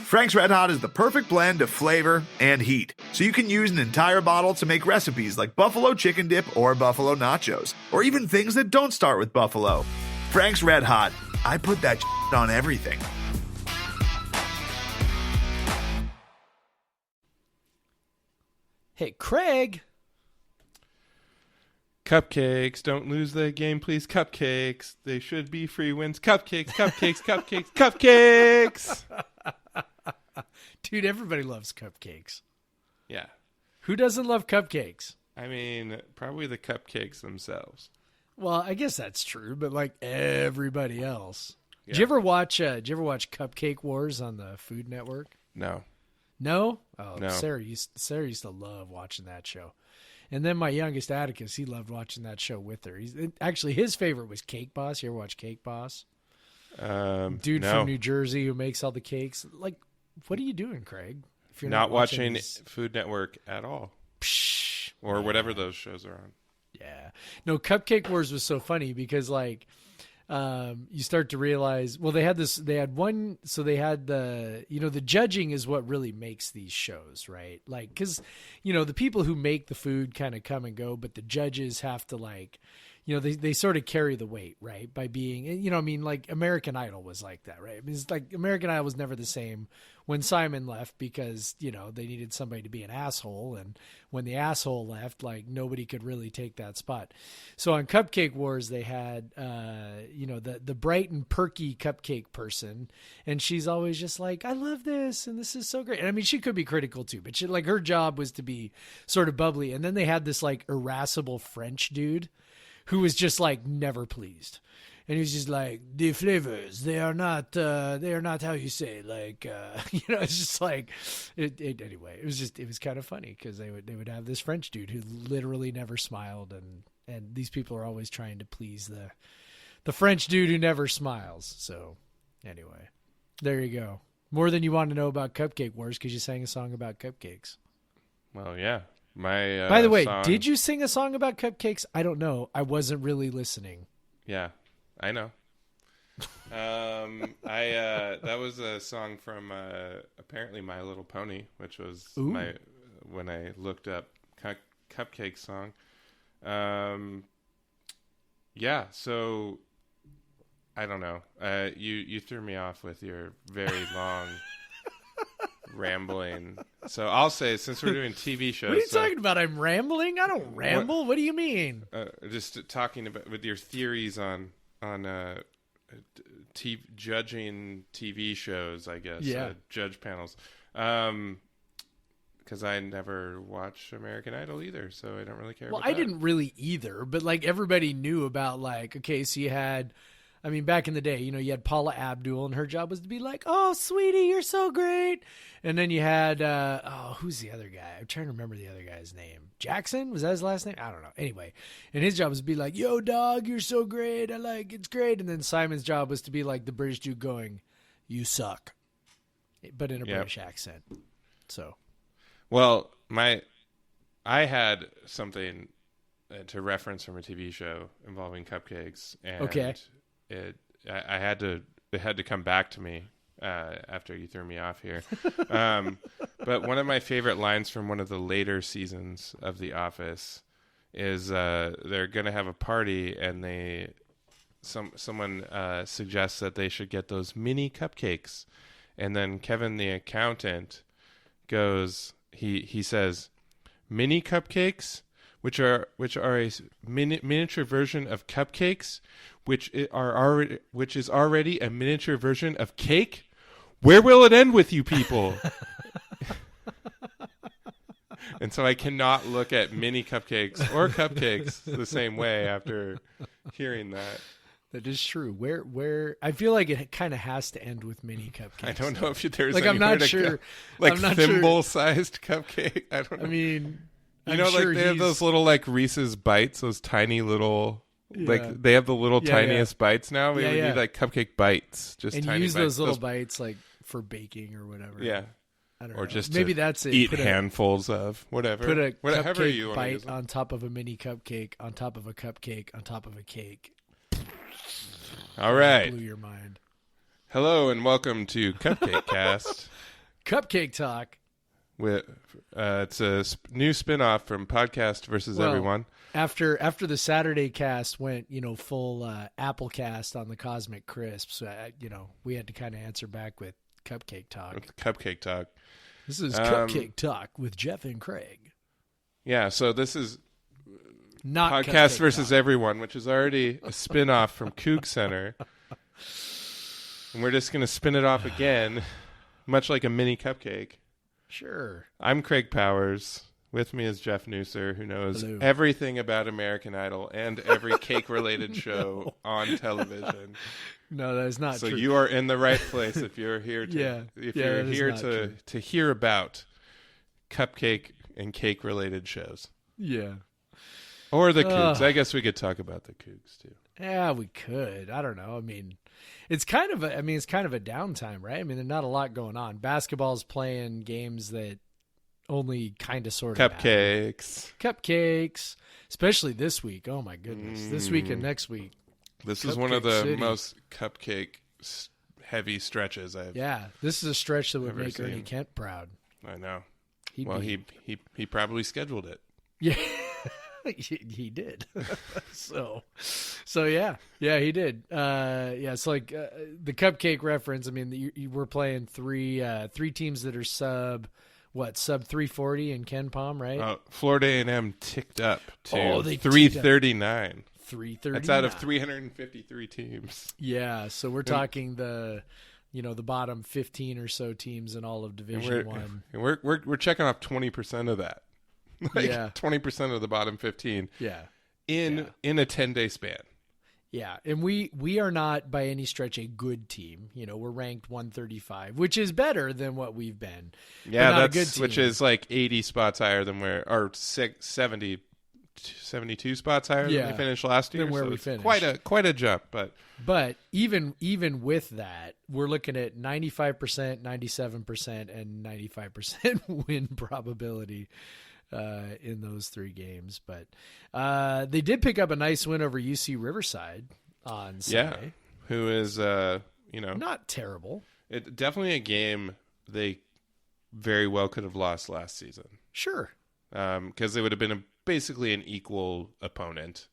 Frank's Red Hot is the perfect blend of flavor and heat, so you can use an entire bottle to make recipes like buffalo chicken dip or buffalo nachos, or even things that don't start with buffalo. Frank's Red Hot, I put that on everything. Hey, Craig. Cupcakes, don't lose the game, please. Cupcakes, they should be free wins. Cupcakes, cupcakes, cupcakes, cupcakes. Dude, everybody loves cupcakes. Yeah. Who doesn't love cupcakes? I mean, probably the cupcakes themselves. Well, I guess that's true, but like everybody else. Yeah. Did you ever watch Cupcake Wars on the Food Network? No. No? Oh, No. Sarah used to love watching that show. And then my youngest Atticus, he loved watching that show with her. Actually, his favorite was Cake Boss. You ever watch Cake Boss? Dude no. from New Jersey who makes all the cakes. Like, what are you doing, Craig? If you're not watching Food Network at all. Psh, or whatever those shows are on. Yeah. No, Cupcake Wars was so funny because like you start to realize, well, they had the judging is what really makes these shows, right? Like, cause the people who make the food kind of come and go, but the judges have to like, they sort of carry the weight, right? By being, like American Idol was like that, right? I mean, it's like American Idol was never the same when Simon left because, they needed somebody to be an asshole. And when the asshole left, like nobody could really take that spot. So on Cupcake Wars, they had, the bright and perky cupcake person. And she's always just like, I love this. And this is so great. And I mean, she could be critical too, but her job was to be sort of bubbly. And then they had this like irascible French dude who was just like never pleased. And he was just like, the flavors, they are not how you say, like, it's just like, anyway, it was kind of funny because they would have this French dude who literally never smiled. And these people are always trying to please the French dude who never smiles. So anyway, there you go. More than you want to know about Cupcake Wars because you sang a song about cupcakes. Well, yeah. My By the way, song... did you sing a song about cupcakes? I don't know. I wasn't really listening. Yeah, I know. That was a song from apparently My Little Pony, which was when I looked up cupcake song. Yeah, so I don't know. You threw me off with your very long rambling. So I'll say, since we're doing TV shows, what are you talking about? I'm rambling? I don't ramble. What do you mean? Just talking about with your theories on judging TV shows, I guess. Yeah. Judge panels. Because I never watched American Idol either, so I don't really care. Well, about I that. didn't really either, but like everybody knew about like, okay, so you had, I mean, back in the day, you had Paula Abdul, and her job was to be like, oh, sweetie, you're so great. And then you had, who's the other guy? I'm trying to remember the other guy's name. Jackson? Was that his last name? I don't know. Anyway, and his job was to be like, yo, dog, you're so great. It's great. And then Simon's job was to be like the British dude going, you suck. But in a British accent. So. Well, I had something to reference from a TV show involving cupcakes, and it had to come back to me after you threw me off here. But one of my favorite lines from one of the later seasons of The Office is they're going to have a party, and someone suggests that they should get those mini cupcakes, and then Kevin the accountant goes. He says, mini cupcakes, which are a miniature version of cupcakes, which is already a miniature version of cake. Where will it end with you people? And so I cannot look at mini cupcakes or cupcakes the same way after hearing that. That is true. Where I feel like it kind of has to end with mini cupcakes. I don't know if there's like I'm not sure, like thimble-sized cupcake. I don't know. I mean, like they have those little like Reese's Bites, those tiny little like they have the little tiniest bites now. We need like cupcake bites, just and tiny use bites. those little bites like for baking or whatever. Yeah. I don't or know. just maybe that's it. Eat handfuls of whatever. Put a whatever cupcake you bite on top of a mini cupcake, on top of a cupcake, on top of a cake. All right. Blew your mind. Hello and welcome to Cupcake Cast. Cupcake Talk. It's a new spinoff from Podcast versus Everyone. After the Saturday cast went, full Apple cast on the Cosmic Crisps, we had to kind of answer back with Cupcake Talk. Cupcake Talk. This is Cupcake Talk with Jeff and Craig. Yeah, so this is not Podcast versus Talk. Everyone, which is already a spinoff from Kook Center. And we're just going to spin it off again, much like a mini cupcake. Sure. I'm Craig Powers. With me is Jeff Newser, who knows everything about American Idol and every cake-related show on television. No, that is not true. So you are in the right place if you're here to to hear about cupcake and cake-related shows. Yeah. Or the Cougs. I guess we could talk about the Cougs too. Yeah, we could. I don't know. I mean, it's kind of a downtime, right? I mean, there's not a lot going on. Basketball's playing games that only kind of sort of Cupcakes, especially this week. Oh my goodness. This week and next week. This is one of the most cupcake heavy stretches I've this is a stretch that would make seen. Ernie Kent proud. I know. He probably scheduled it. Yeah. he did. so yeah, he did. It's like the cupcake reference. I mean, we're playing three teams that are sub 340 in Ken Palm, right? Florida A&M ticked up to 339. 339. That's out of 353 teams. Yeah, so we're talking the bottom 15 or so teams in all of Division One. And we're checking off 20% of that. 20% of the bottom 15. Yeah. In a 10-day span. Yeah, and we are not by any stretch a good team. We're ranked 135, which is better than what we've been. Yeah, that's a good team. Which is like 80 spots higher than 72 spots higher than we finished last year. Than where we finished. Quite a jump, but even with that, we're looking at 95%, 97%, and 95% win probability in those three games. But they did pick up a nice win over UC Riverside on Sunday. Yeah, who is not terrible. It definitely a game they very well could have lost last season. Sure, because they would have been basically an equal opponent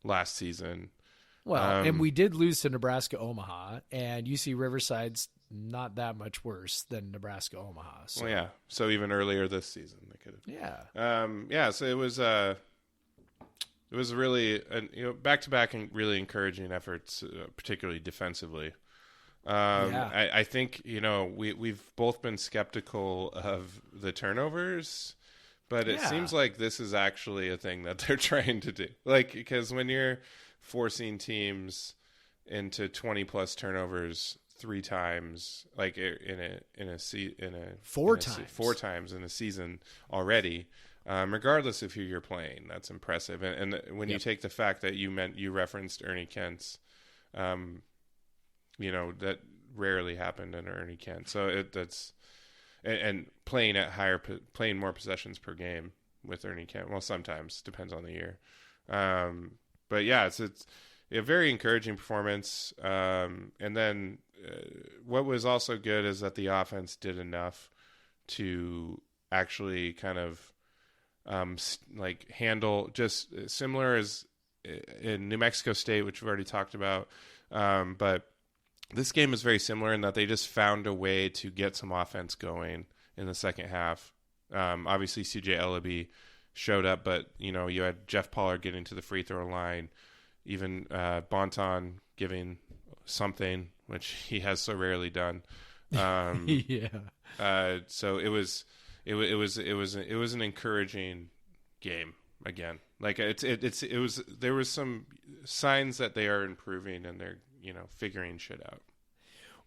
last season. Well, and we did lose to Nebraska Omaha, and UC Riverside's not that much worse than Nebraska Omaha. So. Well, yeah. So even earlier this season, they could have. Yeah. So it was really back-to-back and really encouraging efforts, particularly defensively. I think we've both been skeptical of the turnovers, but it seems like this is actually a thing that they're trying to do. Like, because when you're forcing teams into 20+ turnovers 3 times, like four times in a season already, regardless of who you're playing, that's impressive. And when you take the fact that you referenced Ernie Kent's, that rarely happened in Ernie Kent. So that's playing more possessions per game with Ernie Kent. Well, sometimes depends on the year. But yeah, it's a very encouraging performance. And then what was also good is that the offense did enough to actually kind of handle, just similar as in New Mexico State, which we've already talked about. But this game is very similar in that they just found a way to get some offense going in the second half. Obviously, CJ Ellaby showed up, but you had Jeff Pollard getting to the free throw line, even Bonton giving something, which he has so rarely done. So it was an encouraging game again. Like there was some signs that they are improving and they're figuring shit out.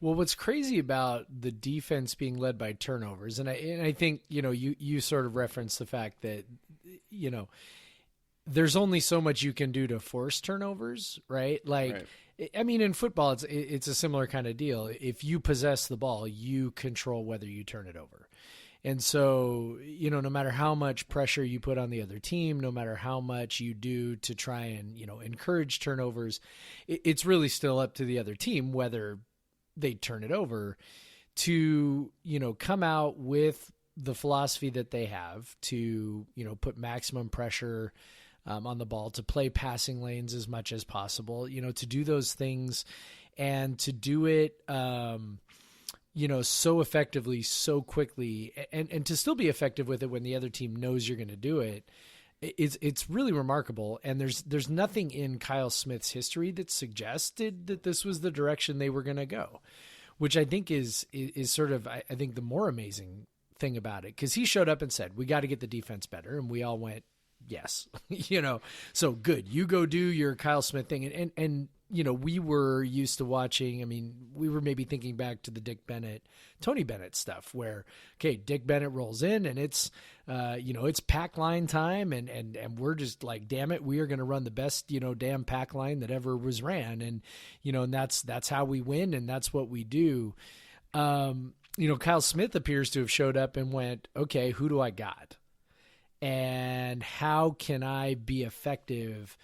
Well, what's crazy about the defense being led by turnovers, and I think you sort of referenced the fact that there's only so much you can do to force turnovers, right? Like, right. I mean, in football, it's a similar kind of deal. If you possess the ball, you control whether you turn it over. And so, no matter how much pressure you put on the other team, no matter how much you do to try and, encourage turnovers, it's really still up to the other team whether they turn it over. to, come out with the philosophy that they have to, put maximum pressure on the ball, to play passing lanes as much as possible, to do those things and to do it, so effectively, so quickly, and to still be effective with it when the other team knows you're going to do it. It's really remarkable. And there's nothing in Kyle Smith's history that suggested that this was the direction they were going to go, which I think is sort of, I think, the more amazing thing about it. Cause he showed up and said, we got to get the defense better. And we all went, yes, so good. You go do your Kyle Smith thing. And, we were used to watching, we were maybe thinking back to the Tony Bennett stuff where, okay, Dick Bennett rolls in and it's, it's pack line time and we're just like, damn it, we are going to run the best, damn pack line that ever was ran. And, and that's how we win. And that's what we do. Kyle Smith appears to have showed up and went, okay, who do I got? And how can I be effective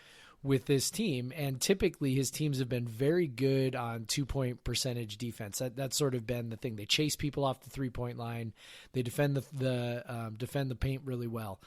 with this team? And typically his teams have been very good on 2-point percentage defense. That's sort of been the thing. They chase people off the 3-point line. They defend the paint really well.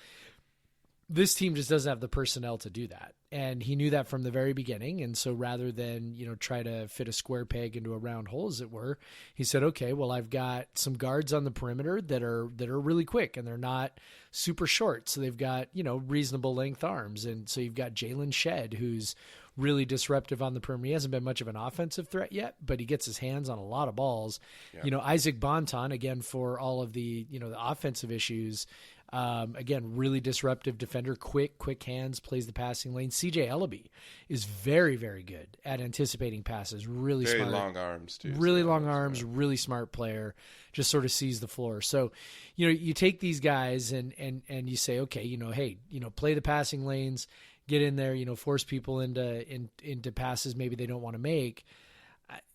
This team just doesn't have the personnel to do that. And he knew that from the very beginning. And so rather than, try to fit a square peg into a round hole, as it were, he said, okay, well, I've got some guards on the perimeter that are really quick and they're not super short. So they've got, reasonable length arms. And so you've got Jalen Shedd, who's really disruptive on the perimeter. He hasn't been much of an offensive threat yet, but he gets his hands on a lot of balls. Yeah. Isaac Bonton, again, for all of the, the offensive issues, again, really disruptive defender, quick hands, plays the passing lane. CJ Ellaby is very, very good at anticipating passes. Really very smart. Long arms too. Really long arms, really smart player, just sort of sees the floor. So, you take these guys and you say, okay, hey, play the passing lanes, get in there, force people into passes maybe they don't want to make.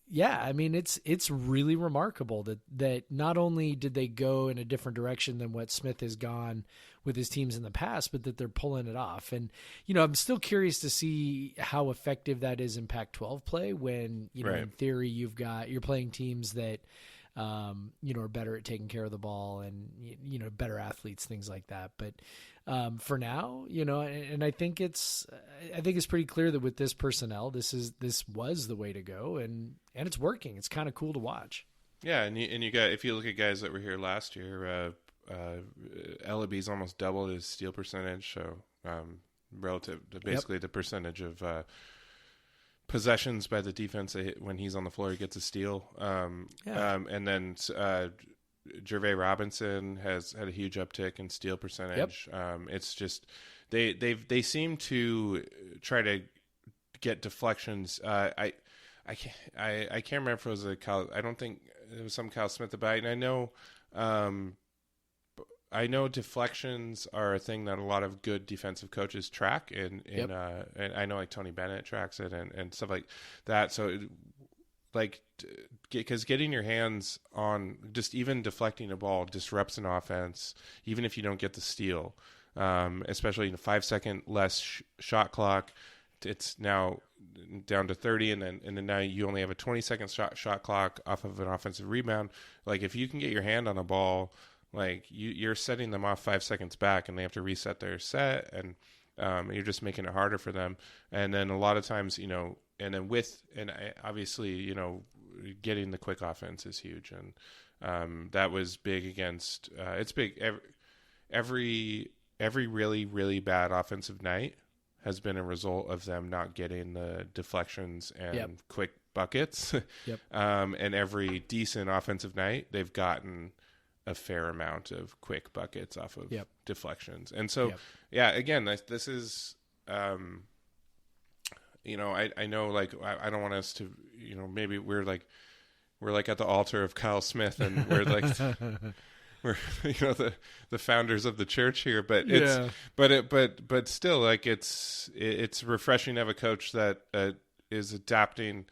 Yeah, it's really remarkable that not only did they go in a different direction than what Smith has gone with his teams in the past, but that they're pulling it off. And, I'm still curious to see how effective that is in Pac-12 play when, right. in theory you're playing teams that, are better at taking care of the ball and, better athletes, things like that. But for now, and I think it's pretty clear that with this personnel, this was the way to go, and it's working. It's kind of cool to watch. Yeah, and you got, if you look at guys that were here last year, Ellaby's almost doubled his steal percentage, so relative to basically the percentage of possessions by the defense when he's on the floor, he gets a steal. And then Jervay Robinson has had a huge uptick in steal percentage. Yep. It's just they seem to try to get deflections. I can't remember if it was I don't think it was some Kyle Smith about it. And I know deflections are a thing that a lot of good defensive coaches track, and I know like Tony Bennett tracks it and stuff like that. So because getting your hands on just even deflecting a ball disrupts an offense, even if you don't get the steal, especially in a 5-second less shot clock. It's now down to 30, and then now you only have a 20-second shot clock off of an offensive rebound. Like if you can get your hand on a ball, like you're setting them off 5 seconds back, and they have to reset their set, and you're just making it harder for them. And then a lot of times, obviously, getting the quick offense is huge, and that was big against. It's big. Every really really bad offensive night has been a result of them not getting the deflections and quick buckets. And every decent offensive night, they've gotten a fair amount of quick buckets off of deflections. And so, again, this is, I know, like, I don't want us to, maybe we're like at the altar of Kyle Smith, and we're like, we're, the founders of the church here, but but still, like, it's refreshing to have a coach that is adapting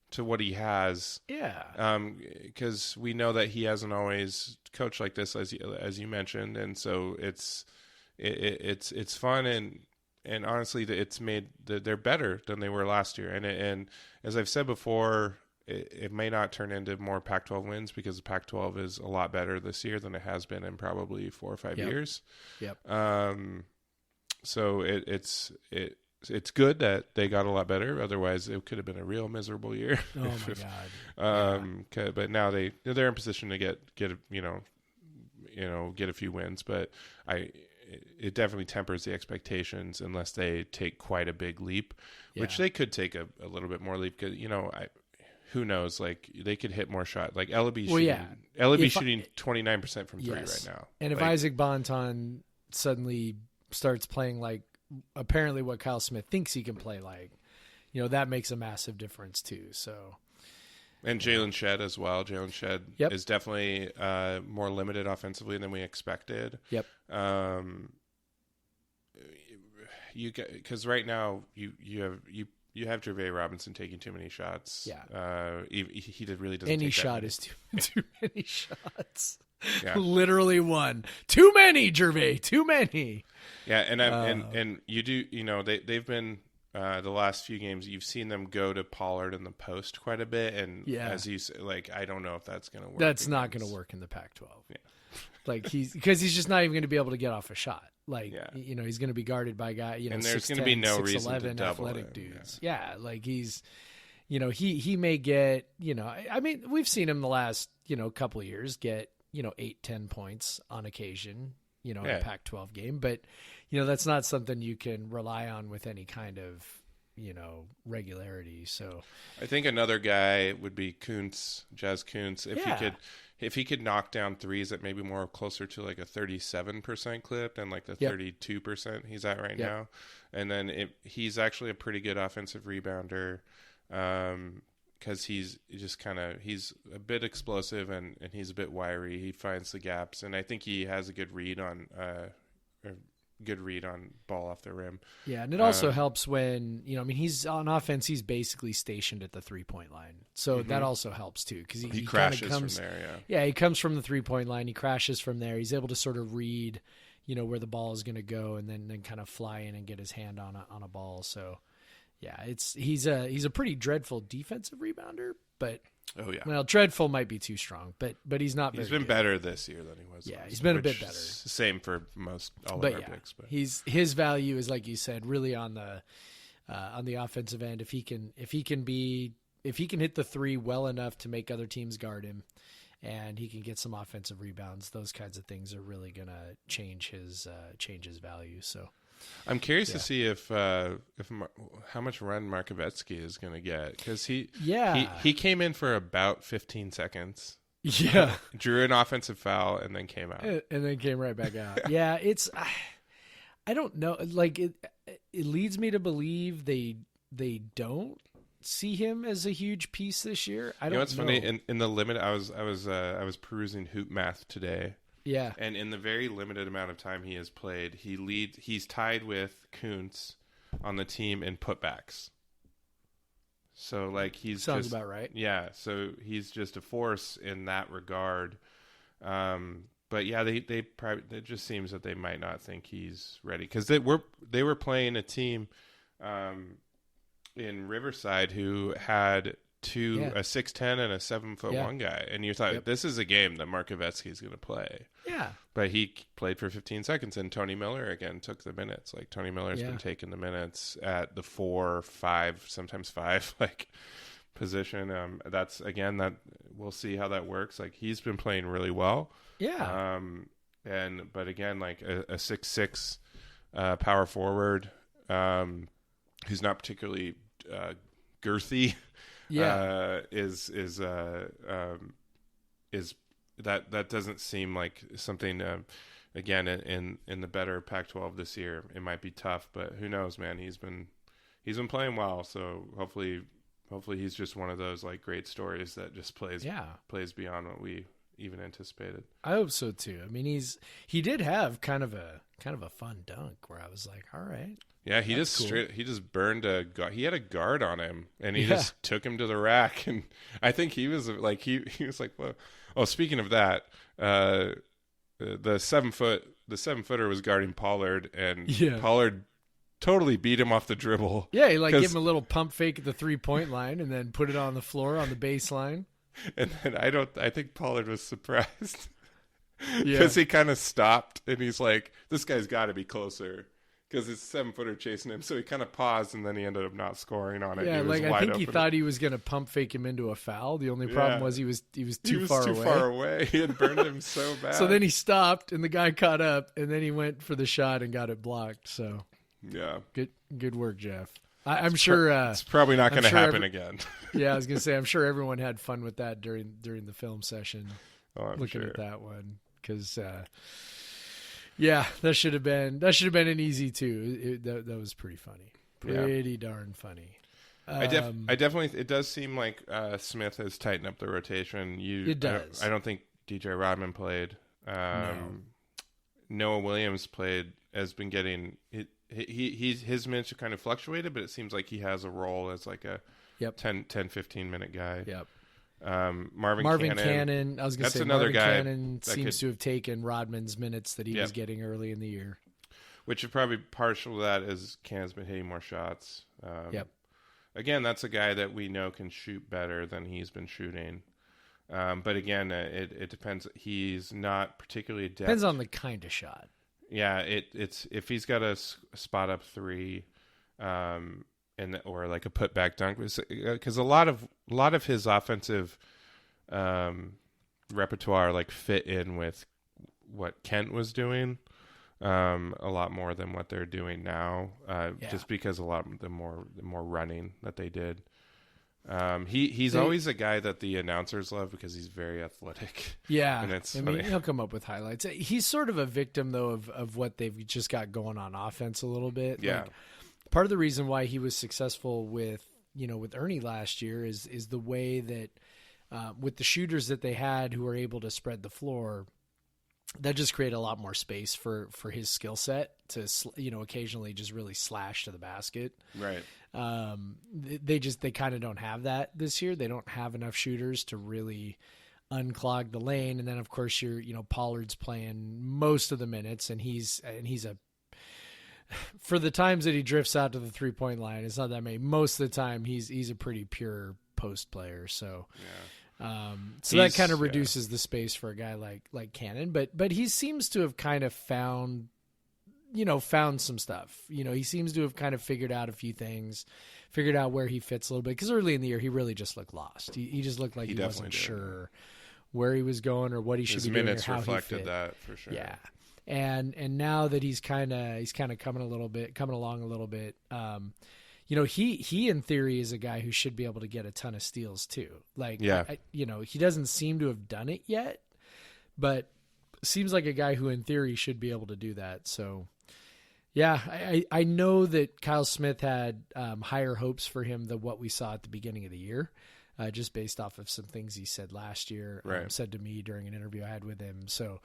to what he has. Because we know that he hasn't always coached like this, as you mentioned, and so it's fun, and honestly, it's made they're better than they were last year, and as I've said before, it may not turn into more Pac-12 wins because the Pac-12 is a lot better this year than it has been in probably 4 or 5 years. Yep. So it's good that they got a lot better. Otherwise, it could have been a real miserable year. Oh my God. But now they're in position to get a few wins. But it definitely tempers the expectations unless they take quite a big leap, which they could take a little bit more leap. Because who knows? Like they could hit more shots. Like Ellaby shooting 29% from three right now. And if Isaac Bonton suddenly starts playing like apparently what Kyle Smith thinks he can play like, that makes a massive difference too. So. And Jalen Shedd as well. Jalen Shedd is definitely more limited offensively than we expected. Yep. Because right now you have Gervais Robinson taking too many shots. Yeah. He really doesn't. Any take shot is too many shots. Yeah. Literally one. Too many, Gervais. Too many. Yeah, and you do. They've been. The last few games, you've seen them go to Pollard in the post quite a bit, and as you say, I don't know if that's going to work. That's not going to work in the Pac-12. Yeah, because he's just not even going to be able to get off a shot. He's going to be guarded by guy. And there's going to be no reason to double athletic him. dudes. Yeah, he's, he may get. I mean, we've seen him the last couple of years get 8-10 points on occasion. In a Pac-12 game, but that's not something you can rely on with any kind of regularity. So I think another guy would be Kuntz, Jazz Kuntz, if he could knock down threes at maybe more closer to like a 37% clip than like the 32% he's at right now, and then he's actually a pretty good offensive rebounder. Because he's just he's a bit explosive and he's a bit wiry. He finds the gaps, and I think he has a good read on ball off the rim. Yeah, and it also helps when he's on offense. He's basically stationed at the 3-point line, so that also helps too because he crashes comes, from there. Yeah, he comes from the 3-point line. He crashes from there. He's able to sort of read, where the ball is going to go, and then kind of fly in and get his hand on a ball. So. Yeah, he's a pretty dreadful defensive rebounder, but dreadful might be too strong, but he's not. He's very been good. better this year than he was. Yeah, he's been a bit better. Same for most all of our picks. But his value is like you said, really on the offensive end. If he can hit the three well enough to make other teams guard him, and he can get some offensive rebounds, those kinds of things are really gonna change his value. So. I'm curious to see if how much run Markovetsky is going to get because he came in for about 15 seconds. Yeah, drew an offensive foul and then came out and then came right back out. Yeah, it's I don't know. Like it leads me to believe they don't see him as a huge piece this year. I don't know. What's funny in the limit I was perusing Hoop Math today. Yeah, and in the very limited amount of time he has played, he's tied with Kuntz on the team in putbacks. So sounds about right. Yeah, so he's just a force in that regard. But yeah, they probably, it just seems that they might not think he's ready because they were playing a team in Riverside who had a 6'10" and a 7'1" guy, and you thought this is a game that Markovetsky is going to play. Yeah, but he played for 15 seconds, and Tony Miller again took the minutes. Like Tony Miller's been taking the minutes at the 4, 5, sometimes 5 position. That's again that we'll see how that works. Like he's been playing really well. Yeah. But again, like a 6'6" power forward who's not particularly girthy. Yeah. Is that doesn't seem like something again in the better Pac-12 this year. It might be tough, but who knows, man. He's been playing well, so hopefully he's just one of those like great stories that just plays beyond what we even anticipated. I hope so too. I mean, he did have kind of a fun dunk where I was like, all right. Yeah, he just burned he had a guard on him and he just took him to the rack, and I think he was like he was like, well, oh, speaking of that, the 7-footer was guarding Pollard, and Pollard totally beat him off the dribble. Yeah, he give him a little pump fake at the 3-point line and then put it on the floor on the baseline. And then I think Pollard was surprised because he kind of stopped and he's like, this guy's got to be closer because his 7-footer chasing him. So he kind of paused and then he ended up not scoring on it. Yeah, I think he thought he was going to pump fake him into a foul. The only problem was he was too far away. He had burned him so bad. So then he stopped and the guy caught up and then he went for the shot and got it blocked. So yeah, good work, Jeff. I'm sure it's probably not going to happen again. Yeah, I was going to say I'm sure everyone had fun with that during the film session. Looking at that one because yeah, that should have been an easy two. That was pretty funny, darn funny. I definitely it does seem like Smith has tightened up the rotation. It does. I don't think DJ Rodman played. No. Noah Williams has been getting his minutes have kind of fluctuated, but it seems like he has a role as like a 10-15 minute guy. Yep. Marvin Cannon. I was going to say another Marvin guy Cannon seems to have taken Rodman's minutes that he was getting early in the year. Which is probably partial to that is Cannon's been hitting more shots. Again, that's a guy that we know can shoot better than he's been shooting. But again, it depends. He's not particularly adept. Depends on the kind of shot. Yeah, it's if he's got a spot up three, or like a putback dunk, because a lot of his offensive repertoire like fit in with what Kent was doing, a lot more than what they're doing now. Just because a lot of the more running that they did. He's always a guy that the announcers love because he's very athletic. Yeah, and it's funny. He'll come up with highlights. He's sort of a victim though of what they've just got going on offense a little bit. Yeah, part of the reason why he was successful with Ernie last year is the way that with the shooters that they had who were able to spread the floor, that just created a lot more space for his skill set to occasionally just really slash to the basket. Right. They kind of don't have that this year. They don't have enough shooters to really unclog the lane. And then of course Pollard's playing most of the minutes and he's for the times that he drifts out to the 3-point line, it's not that many. Most of the time he's a pretty pure post player. So, so that kind of reduces the space for a guy like Cannon, but he seems to have kind of found some stuff. He seems to have kind of figured out a few things, figured out where he fits a little bit. Because early in the year, he really just looked lost. He just looked like he wasn't sure where he was going or what he should be doing or how he fit. His minutes reflected that for sure. Yeah, and now that he's kind of coming along a little bit. He in theory is a guy who should be able to get a ton of steals too. He doesn't seem to have done it yet, but seems like a guy who in theory should be able to do that. So. Yeah, I know that Kyle Smith had higher hopes for him than what we saw at the beginning of the year, just based off of some things he said last year, said to me during an interview I had with him. So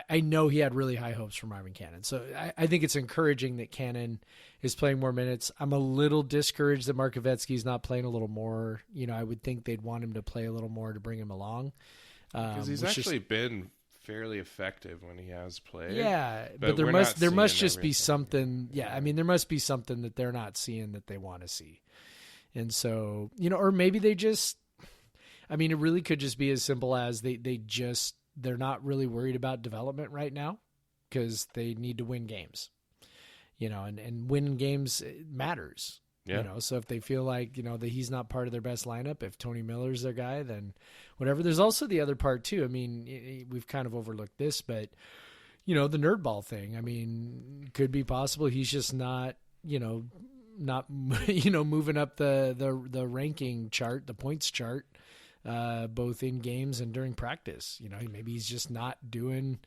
I know he had really high hopes for Marvin Cannon. So I think it's encouraging that Cannon is playing more minutes. I'm a little discouraged that Markovetsky's not playing a little more. I would think they'd want him to play a little more to bring him along. Because he's actually been fairly effective when he has played. Yeah, but there must just be something. Yeah, I mean there must be something that they're not seeing that they want to see. And so, or maybe they just it really could just be as simple as they're not really worried about development right now because they need to win games. And winning games matters. Yeah. So if they feel like, that he's not part of their best lineup, if Tony Miller's their guy, then whatever. There's also the other part too. We've kind of overlooked this, but the nerd ball thing, could be possible. He's just not moving up the ranking chart, the points chart, both in games and during practice. Maybe he's just not doing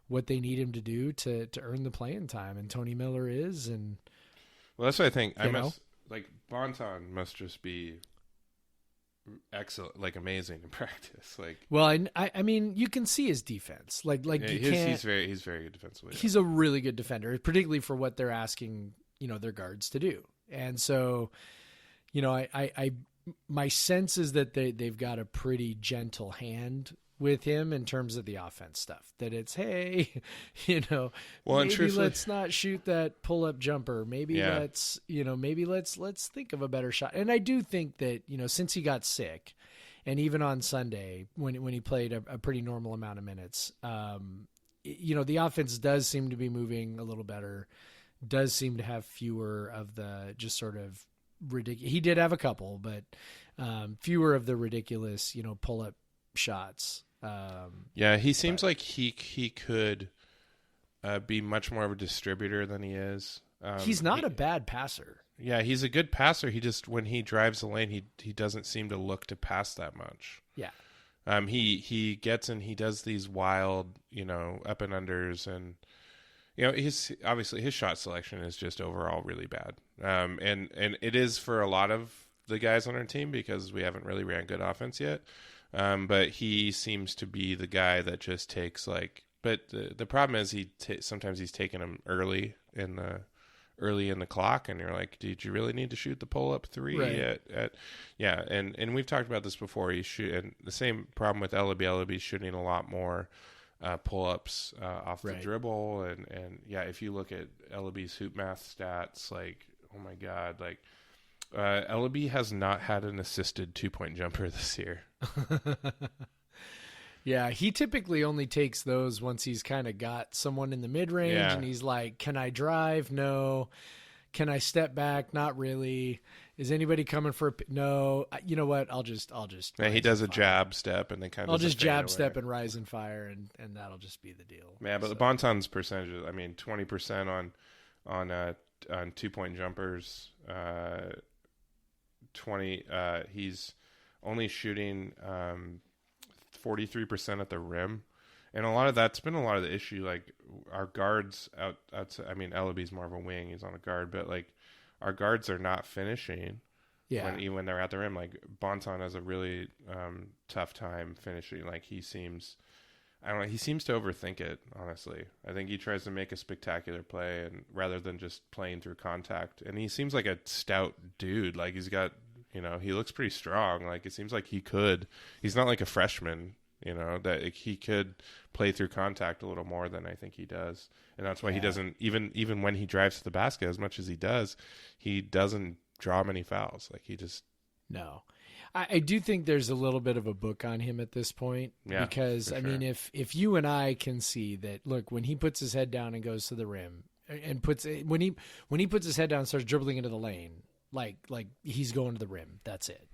what they need him to do to earn the playing time. And Tony Miller is, and well, that's what I think. Like Bonton must just be excellent, like amazing in practice. You can see his defense. He's very good defensively. He's a really good defender, particularly for what they're asking, their guards to do. And so, my sense is that they've got a pretty gentle hand with him in terms of the offense stuff. That it's, hey, Well, maybe let's not shoot that pull-up jumper. Maybe Yeah. let's think of a better shot. And I do think that, since he got sick, and even on Sunday when he played a pretty normal amount of minutes, the offense does seem to be moving a little better. Does seem to have fewer of the just sort of ridiculous. He did have a couple, but fewer of the ridiculous, pull-up shots. He seems like he could be much more of a distributor than he is. He's not a bad passer. Yeah, he's a good passer. He just, when he drives the lane, he doesn't seem to look to pass that much. Yeah. He gets in, he does these wild, up and unders, and obviously his shot selection is just overall really bad. And it is for a lot of the guys on our team because we haven't really ran good offense yet. But he seems to be the guy that just takes but the problem is sometimes he's taking them early in the clock, and you're like, did you really need to shoot the pull up three? Right. And we've talked about this before. And the same problem with Ellaby. Ellaby's shooting a lot more pull ups off the dribble, and if you look at Ellaby's hoop math stats, oh my god, Ellaby has not had an assisted 2-point jumper this year. Yeah, he typically only takes those once he's kind of got someone in the mid-range, and he's like, can I drive? No. Can I step back? Not really. Is anybody coming for a no? You know what? I'll just. Yeah, he does a jab step, and they kind of. I'll just jab step and rise and fire, and that'll just be the deal. Yeah, but the Bonton's percentages. 20% on 2-point jumpers. 20. He's only shooting 43% at the rim, and a lot of that's been a lot of the issue. Our guards outside. Ellaby's more of a wing; he's on a guard, but our guards are not finishing. Yeah, even when they're at the rim, Bonton has a really tough time finishing. He seems, I don't know, he seems to overthink it. Honestly, I think he tries to make a spectacular play, and rather than just playing through contact. And he seems like a stout dude. He's got. He looks pretty strong. It seems like he could. He's not like a freshman, that he could play through contact a little more than I think he does. And that's why he doesn't, even when he drives to the basket as much as he doesn't draw many fouls. He just. No. I do think there's a little bit of a book on him at this point. Yeah, because, sure. If you and I can see that, look, when he puts his head down and goes to the rim and when he puts his head down and starts dribbling into the lane, like he's going to the rim. That's it.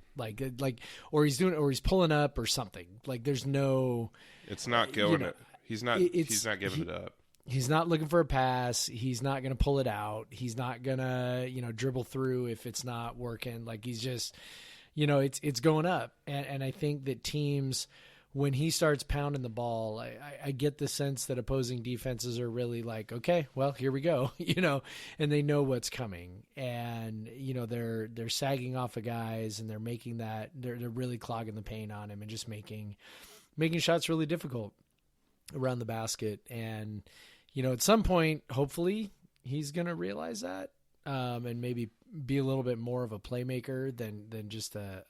Or he's pulling up or something. There's no. It's not going. He's not giving it up. He's not looking for a pass. He's not going to pull it out. He's not going to dribble through if it's not working. He's just, it's going up. And I think that teams, when he starts pounding the ball, I get the sense that opposing defenses are really okay, well, here we go, and they know what's coming, and they're sagging off of guys, and they're making that they're really clogging the paint on him and just making shots really difficult around the basket. And at some point, hopefully, he's gonna realize that, and maybe be a little bit more of a playmaker than just a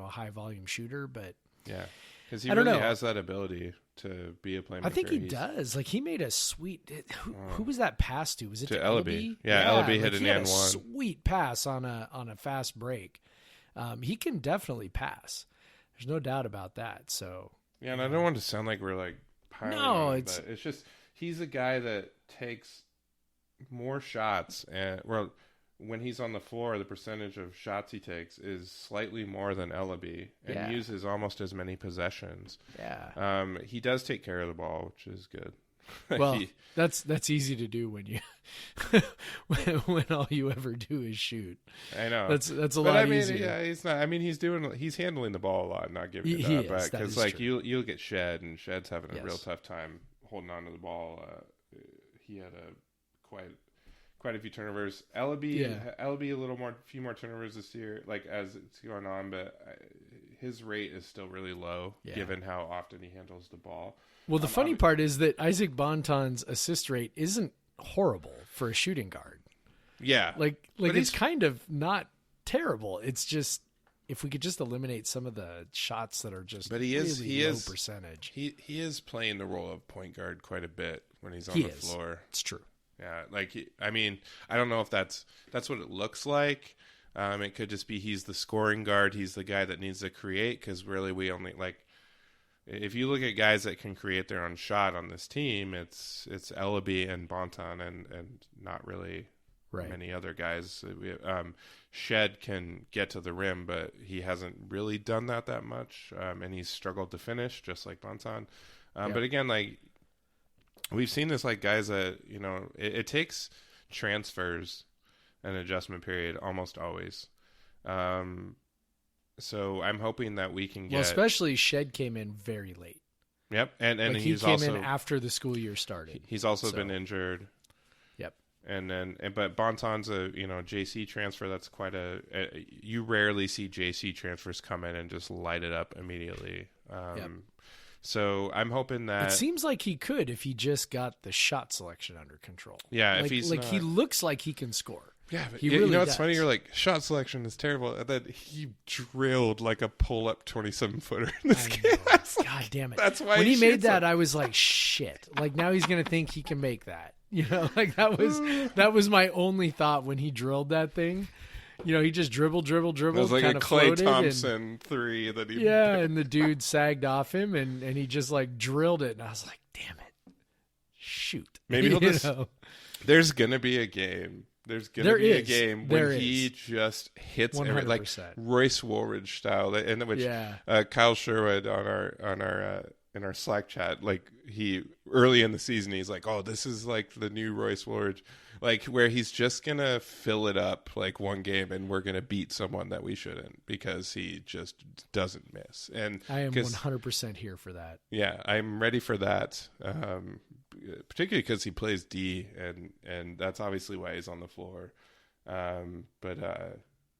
high volume shooter, but yeah. Because he really has that ability to be a playmaker. I think he does. He made a sweet. Who was that pass to? Was it to Ellaby? Yeah, Ellaby hit an and one. Sweet pass on a fast break. He can definitely pass. There's no doubt about that. So yeah, and I don't want to sound like we're piling on, but it's just he's a guy that takes more shots, and when he's on the floor, the percentage of shots he takes is slightly more than Ellaby, and uses almost as many possessions. Yeah. He does take care of the ball, which is good. Well, that's easy to do when you when all you ever do is shoot. I know that's a lot easier. Yeah, he's not. He's handling the ball a lot, not giving it up. Because you'll get Shed, and Shed's having a real tough time holding on to the ball. He had quite a few turnovers. Ellaby a few more turnovers this year, as it's going on, but his rate is still really low given how often he handles the ball. Well, the funny part is that Isaac Bonton's assist rate isn't horrible for a shooting guard. Yeah. It's kind of not terrible. It's just if we could just eliminate some of the shots that are just but he low percentage. He is playing the role of point guard quite a bit when he's on the floor. It's true. Yeah, like I mean, I don't know if that's what it looks like. It could just be he's the scoring guard. He's the guy that needs to create, because really we only like. If you look at guys that can create their own shot on this team, it's Ellaby and Bonton and not really many other guys. Shed can get to the rim, but he hasn't really done that much, and he's struggled to finish, just like Bonton. But again, like we've seen this, like guys that it takes transfers an adjustment period almost always. So I'm hoping that we can get... Well, especially Shed came in very late. Yep, and like he came in after the school year started. He's also been injured. Yep. But Bonton's a JC transfer. That's quite you rarely see JC transfers come in and just light it up immediately. So I'm hoping that... It seems like he could if he just got the shot selection under control. Yeah, if he's he looks like he can score. Yeah, but he really it's does. funny. You're like, shot selection is terrible, and then he drilled like a pull-up 27-footer in this game. God damn it! That's why when he made that, I was like, shit. Like now he's gonna think he can make that. Like that was my only thought when he drilled that thing. He just dribbled. It was like a Klay Thompson three that he... Yeah, and the dude sagged off him, and he just like drilled it, and I was like, damn it, shoot. Maybe he'll just... There's gonna be a game. There's gonna be a game when he just hits every, like Royce Woolridge style, and which Kyle Sherwood in our Slack chat, like he early in the season, he's like, "Oh, this is like the new Royce Woolridge," like where he's just gonna fill it up like one game, and we're gonna beat someone that we shouldn't because he just doesn't miss. And I am 100% here for that. Yeah, I'm ready for that. Particularly because he plays D, and that's obviously why he's on the floor. But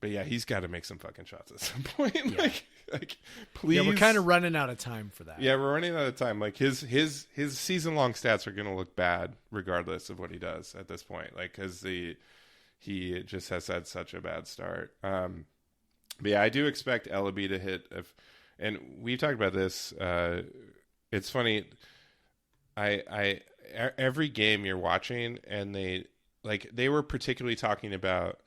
yeah, he's got to make some fucking shots at some point. Yeah. like please. Yeah, we're kind of running out of time for that. Yeah, we're running out of time. Like his season long stats are going to look bad regardless of what he does at this point. Like because he just has had such a bad start. But yeah, I do expect Ellaby to hit. And we've talked about this. It's funny. I every game you're watching, and they were particularly talking about,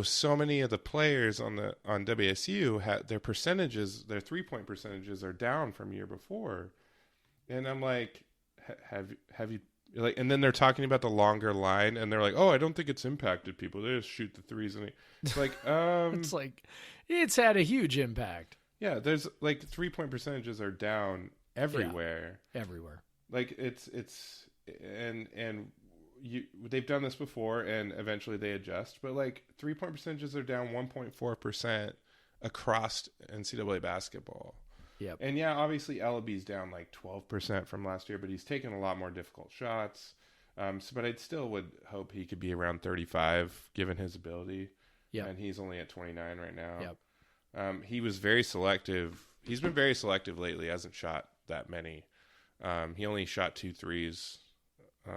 so many of the players on WSU had their 3-point percentages are down from year before, and I'm like, have you like? And then they're talking about the longer line, and they're like, I don't think it's impacted people. They just shoot the threes, and it's like, it's like it's had a huge impact. Yeah, there's like 3-point percentages are down everywhere. Yeah, everywhere. Like they've done this before, and eventually they adjust. But like 3-point percentages are down 1.4% across NCAA basketball. Yep. And yeah, obviously Ellaby's down like 12% from last year, but he's taken a lot more difficult shots. But I still would hope he could be around 35 given his ability. Yeah. And he's only at 29 right now. Yep. He was very selective. He's been very selective lately. Hasn't shot that many. He only shot 2 threes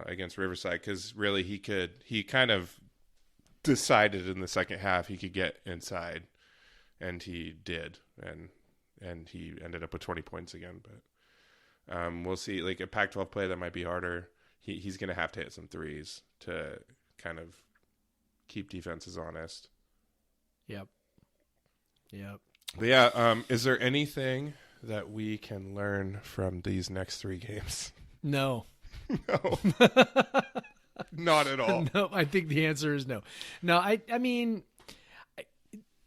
against Riverside because really he kind of decided in the second half he could get inside, and he did, and he ended up with 20 points again. But we'll see. Like a Pac-12 play, that might be harder. He's going to have to hit some threes to kind of keep defenses honest. Yep. But yeah, is there anything that we can learn from these next 3 games? No. No. Not at all. No, I think the answer is no. No, I mean,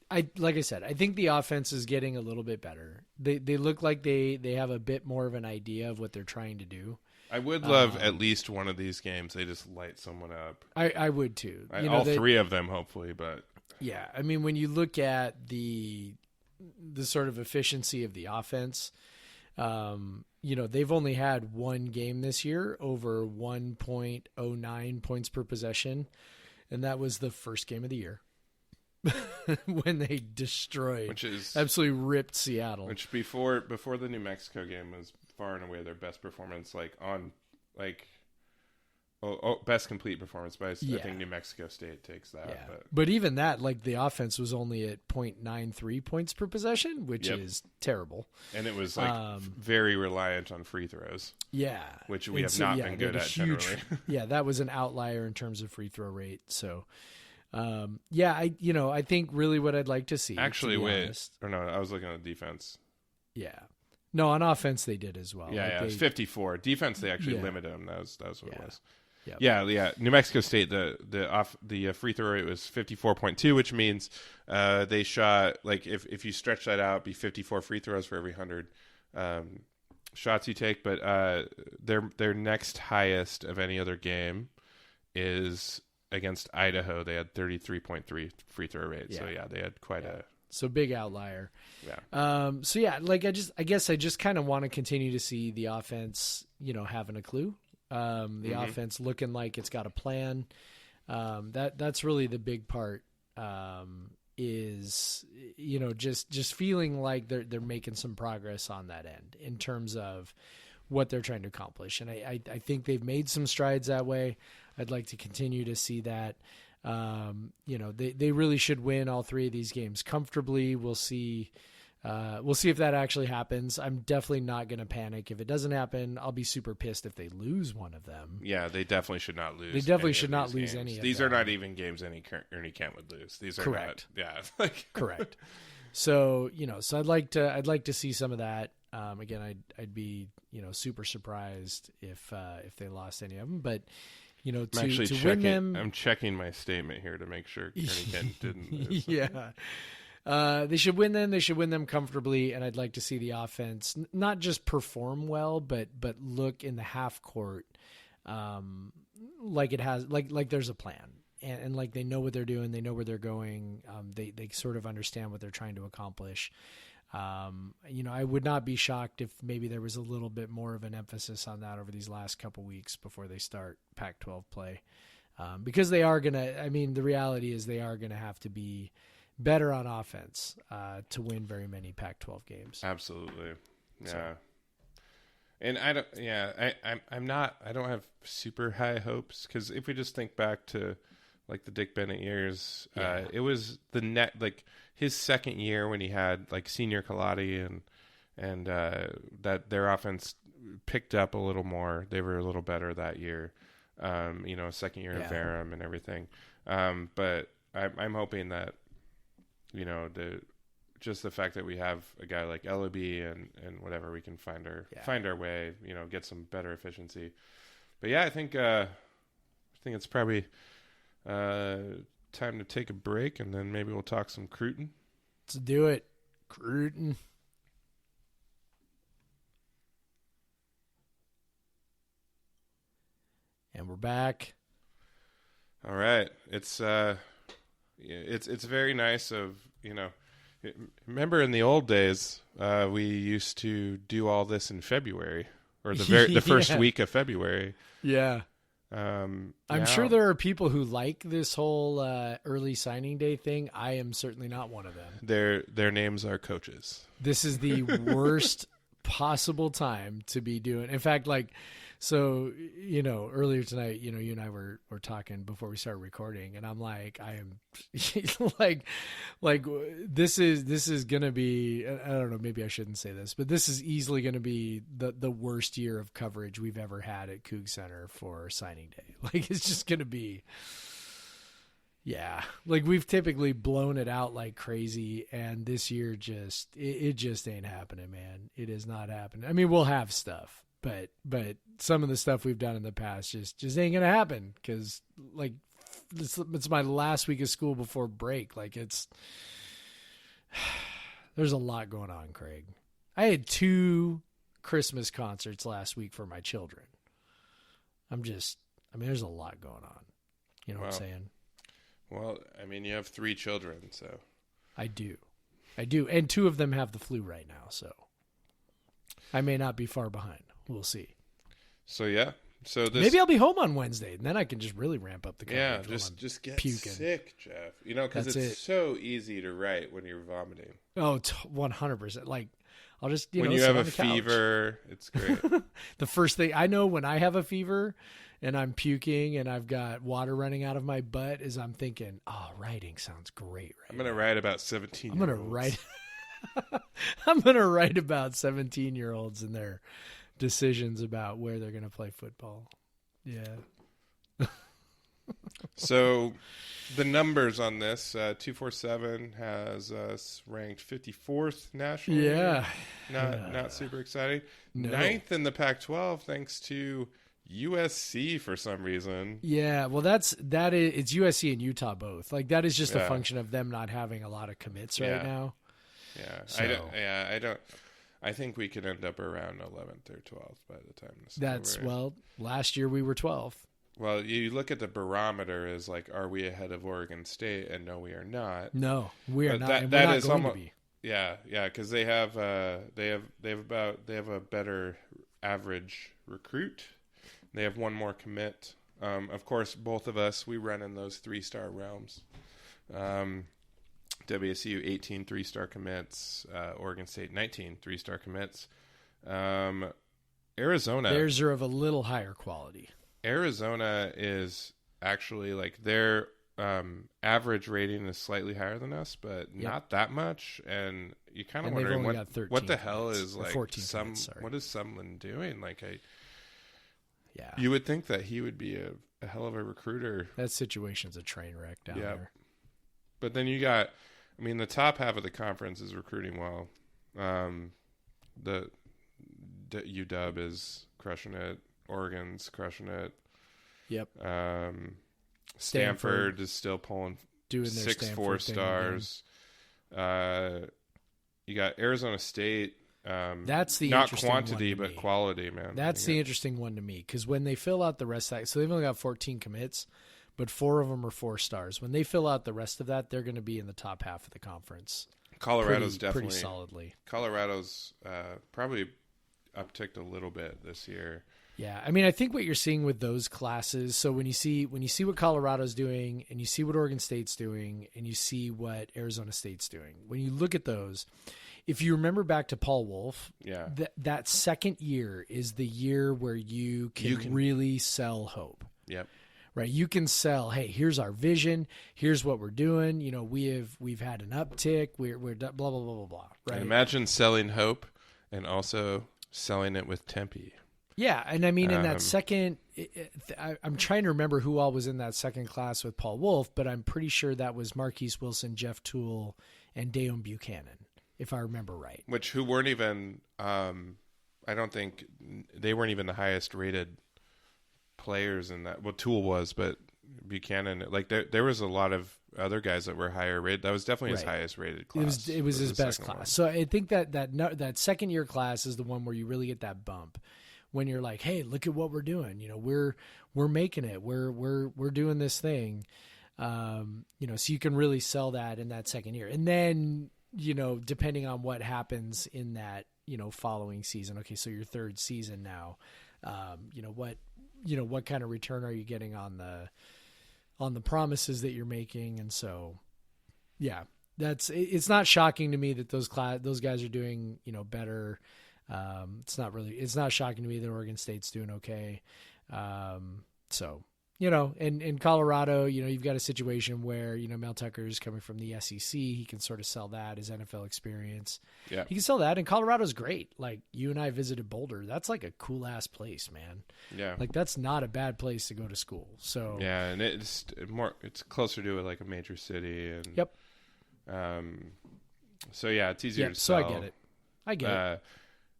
I like I said, I think the offense is getting a little bit better. They look like they have a bit more of an idea of what they're trying to do. I would love at least one of these games they just light someone up. I would too. All 3 of them, hopefully, but yeah, I mean, when you look at the sort of efficiency of the offense, they've only had one game this year over 1.09 points per possession, and that was the first game of the year when they absolutely ripped Seattle. Which before the New Mexico game was far and away their best performance, like best complete performance, but I think New Mexico State takes that. Yeah. But even that, like the offense was only at 0.93 points per possession, which is terrible. And it was like very reliant on free throws. Yeah. Which we have not been good at generally. Yeah, that was an outlier in terms of free throw rate. So, I think really what I'd like to see. Actually, I was looking at the defense. Yeah. No, on offense they did as well. Yeah, it was 54. Defense, they actually limited them. That was what it was. Yep. Yeah. New Mexico State, the free throw rate was 54.2, which means they shot, like if you stretch that out, it'd be 54 free throws for every 100 shots you take. But their next highest of any other game is against Idaho. They had 33.3 free throw rate. Yeah. So they had quite a. So big outlier. Yeah. I guess I just kind of want to continue to see the offense, having a clue. The offense looking like it's got a plan. That's really the big part. Is just feeling like they're making some progress on that end in terms of what they're trying to accomplish. And I think they've made some strides that way. I'd like to continue to see that. They really should win all three of these games comfortably. We'll see if that actually happens. I'm definitely not going to panic. If it doesn't happen, I'll be super pissed if they lose one of them. Yeah, they definitely should not lose. They definitely should not lose any of them. These are not even games Ernie Kent would lose. These are correct. Not, Correct. So, so I'd like to see some of that. Again, I'd be, super surprised if they lost any of them, but win them. I'm checking my statement here to make sure Ernie Kent didn't lose. Yeah. They should win them. They should win them comfortably, and I'd like to see the offense not just perform well, but look in the half court like it has like there's a plan, and like they know what they're doing, they know where they're going, they sort of understand what they're trying to accomplish. I would not be shocked if maybe there was a little bit more of an emphasis on that over these last couple weeks before they start Pac-12 play, because they are gonna. I mean, the reality is they are gonna have to be better on offense to win very many Pac-12 games. Absolutely, yeah. So. And I don't have super high hopes, because if we just think back to like the Dick Bennett years, it was his second year when he had like Senior Kaladi and that their offense picked up a little more. They were a little better that year. Second year of Varum and everything. But I'm hoping that the fact that we have a guy like LOB and whatever, we can find our way, get some better efficiency. But yeah, I think it's probably time to take a break, and then maybe we'll talk some Cruton. Let's do it. Cruton. And we're back. All right. It's very nice of, remember in the old days, we used to do all this in February, or the first week of February. Yeah. I'm sure there are people who like this whole early signing day thing. I am certainly not one of them. Their names are coaches. This is the worst possible time to be doing. In fact, earlier tonight, you and I were talking before we started recording, and I'm like, I am this is going to be, I don't know, maybe I shouldn't say this, but this is easily going to be the worst year of coverage we've ever had at Coug Center for signing day. It's just going to be, we've typically blown it out like crazy, and this year it just ain't happening, man. It is not happening. I mean, we'll have stuff. But some of the stuff we've done in the past just ain't gonna happen, because it's my last week of school before break. There's a lot going on, Craig. I had 2 Christmas concerts last week for my children. There's a lot going on. You know what I'm saying? Well, I mean, you have 3 children, so. I do, and 2 of them have the flu right now, so I may not be far behind. We'll see. So yeah. Maybe I'll be home on Wednesday, and then I can just really ramp up the coverage. Yeah, just get sick, Jeff. Because it's so easy to write when you're vomiting. Oh, 100%. I'll just when you have a fever, it's great. The first thing I know when I have a fever and I'm puking and I've got water running out of my butt, is I'm thinking, oh, writing sounds great. I'm going to write about 17 I'm going to write. I'm going to write about 17-year-olds and their decisions about where they're going to play football. Yeah. So the numbers on this, 247 has us ranked 54th nationally. Yeah. Not super exciting. No. 9th in the Pac-12 thanks to USC for some reason. Yeah, well it's USC and Utah both. Like that is just a function of them not having a lot of commits right now. Yeah. So. I think we could end up around 11th or 12th by the time this is over. Well, last year we were 12th. Well, you look at the barometer as like, are we ahead of Oregon State? And no, we are not. No, we are not. We're not going to be. Yeah, because they have a better average recruit. They have one more commit. Of course, both of us, we run in those 3-star realms. WSU 18 3-star commits, Oregon State 19 3-star commits. Arizona, theirs are of a little higher quality. Arizona is actually like their average rating is slightly higher than us, but not that much. And you kind of wondering what the hell is like what is Sumlin doing? Like you would think that he would be a hell of a recruiter. That situation's a train wreck down there. But then you got, the top half of the conference is recruiting well. The UW is crushing it. Oregon's crushing it. Yep. Stanford is still doing their 6 4-stars. You got Arizona State. That's the not interesting quantity one to but me. quality, man. That's the interesting one to me, because when they fill out the rest of that, so they've only got 14 commits, but 4 of them are 4-stars. When they fill out the rest of that, they're going to be in the top half of the conference. Colorado's definitely pretty solidly. Colorado's probably upticked a little bit this year. Yeah, I think what you're seeing with those classes, so when you see what Colorado's doing, and you see what Oregon State's doing, and you see what Arizona State's doing, when you look at those, if you remember back to Paul Wolf, that second year is the year where you can really sell hope. Yep. Right, you can sell. Hey, here's our vision. Here's what we're doing. We've had an uptick. We're blah blah blah blah blah. Right. And imagine selling hope and also selling it with Tempe. Yeah, and in that second, I'm trying to remember who all was in that second class with Paul Wolf, but I'm pretty sure that was Marquise Wilson, Jeff Toole, and Dayon Buchanan, if I remember right. Who weren't even, I don't think, they weren't even the highest rated players in that. Well, Toole was, but Buchanan, like there was a lot of other guys that were higher rated. That was definitely his highest rated class. It was his best class. So I think that second year class is the one where you really get that bump. When you're like, hey, look at what we're doing. We're making it. We're doing this thing. So you can really sell that in that second year. And then, depending on what happens in that, following season. Okay, so your third season now, what kind of return are you getting on the promises that you're making? And so, yeah, it's not shocking to me that those guys are doing, better. It's not shocking to me that Oregon State's doing okay. So, in Colorado, you've got a situation where, Mel Tucker is coming from the SEC. He can sort of sell that, his NFL experience. Yeah. He can sell that. And Colorado's great. Like, you and I visited Boulder. That's like a cool ass place, man. Yeah. Like, that's not a bad place to go to school. So, yeah. And it's closer to like a major city. And, yep. So yeah, it's easier to sell. So I get it.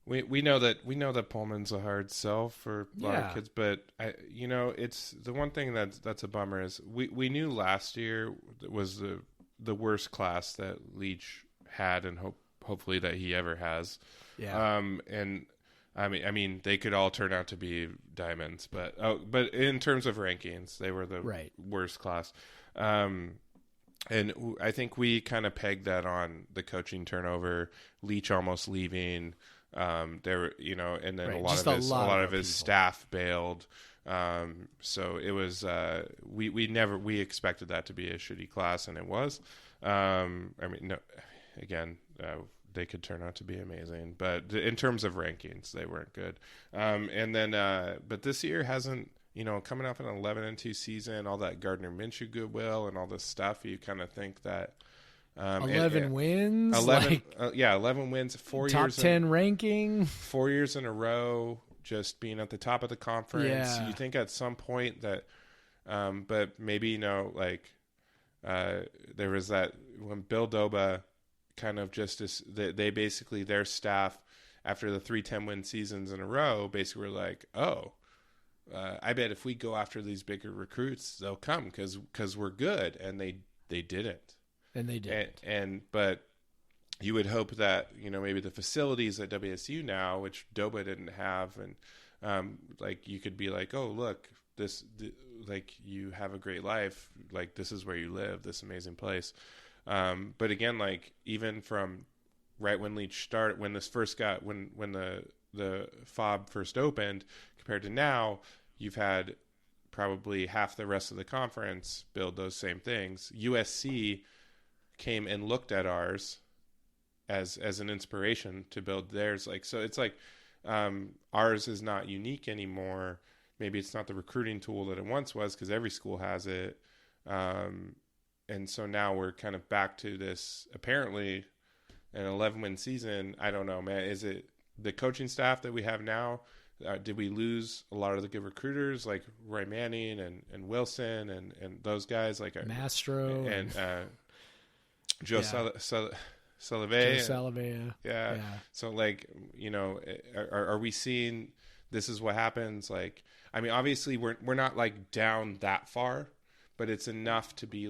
We know that Pullman's a hard sell for a lot of kids, but it's the one thing that's a bummer is we knew last year was the worst class that Leach had, and hopefully that he ever has. Yeah. And they could all turn out to be diamonds, but in terms of rankings, they were the worst class. And I think we kind of pegged that on the coaching turnover, Leach almost leaving. And then a lot of his staff bailed. So it was, we expected that to be a shitty class, and it was. They could turn out to be amazing, but in terms of rankings, they weren't good. But this year coming off an 11-2 season, all that Gardner Minshew goodwill and all this stuff, you kind of think that 11 wins, 11 wins, top 10 ranking, 4 years in a row, just being at the top of the conference. Yeah. You think at some point that, but maybe there was that when Bill Doba kind of they basically, their staff after the 3 10-win seasons in a row basically were like, I bet if we go after these bigger recruits, they'll come because we're good, and they didn't. And they did. But you would hope that, maybe the facilities at WSU now, which Doba didn't have, and you could be like, oh, look, you have a great life. Like, this is where you live, this amazing place. But again, even from right when Leach started, when the FOB first opened compared to now, you've had probably half the rest of the conference build those same things. USC came and looked at ours as an inspiration to build theirs. So it's ours is not unique anymore. Maybe it's not the recruiting tool that it once was, because every school has it. And so now we're kind of back to this, apparently an 11-win season. I don't know, man. Is it the coaching staff that we have now? Did we lose a lot of the good recruiters like Roy Manning and Wilson and those guys, like Mastro and Joe Salavea? Yeah. So are we seeing this is what happens? Obviously we're not down that far, but it's enough to be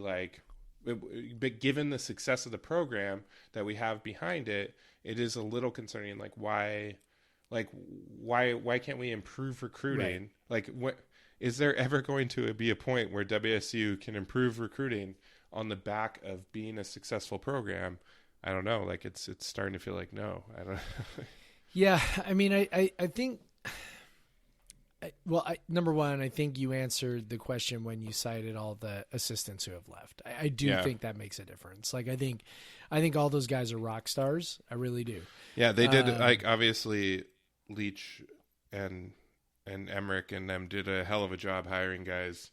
but given the success of the program that we have behind it, it is a little concerning. Why can't we improve recruiting? Right. What is there ever going to be a point where WSU can improve recruiting on the back of being a successful program? I don't know. It's starting to feel like no. I don't. Yeah, I think. Number one, I think you answered the question when you cited all the assistants who have left. I do think that makes a difference. I think all those guys are rock stars. I really do. Yeah, they did. Obviously, Leach and Emmerich and them did a hell of a job hiring guys,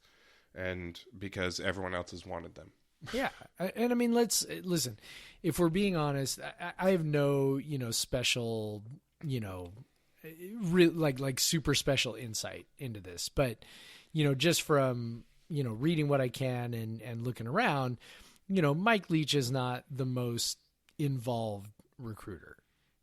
and because everyone else has wanted them. Yeah, and let's listen. If we're being honest, I have no special like super special insight into this, but just from reading what I can and looking around, Mike Leach is not the most involved recruiter.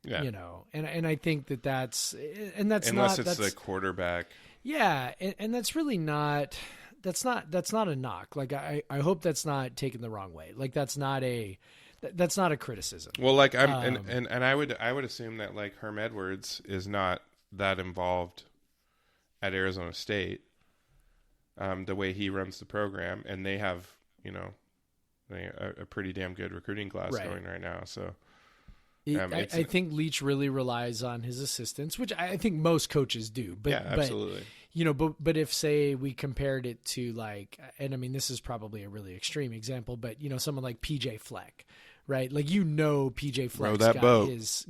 Yeah. And I think that's unless not, it's the quarterback. Yeah, and that's really not. That's not a knock. I hope that's not taken the wrong way. That's not a criticism. Well, I would assume that Herm Edwards is not that involved at Arizona State, the way he runs the program, and they have a pretty damn good recruiting class going right now. So I think Leach really relies on his assistants, which I think most coaches do. But, yeah, absolutely. But if, say, we compared it to and this is probably a really extreme example, but someone like PJ Fleck, right? PJ Fleck's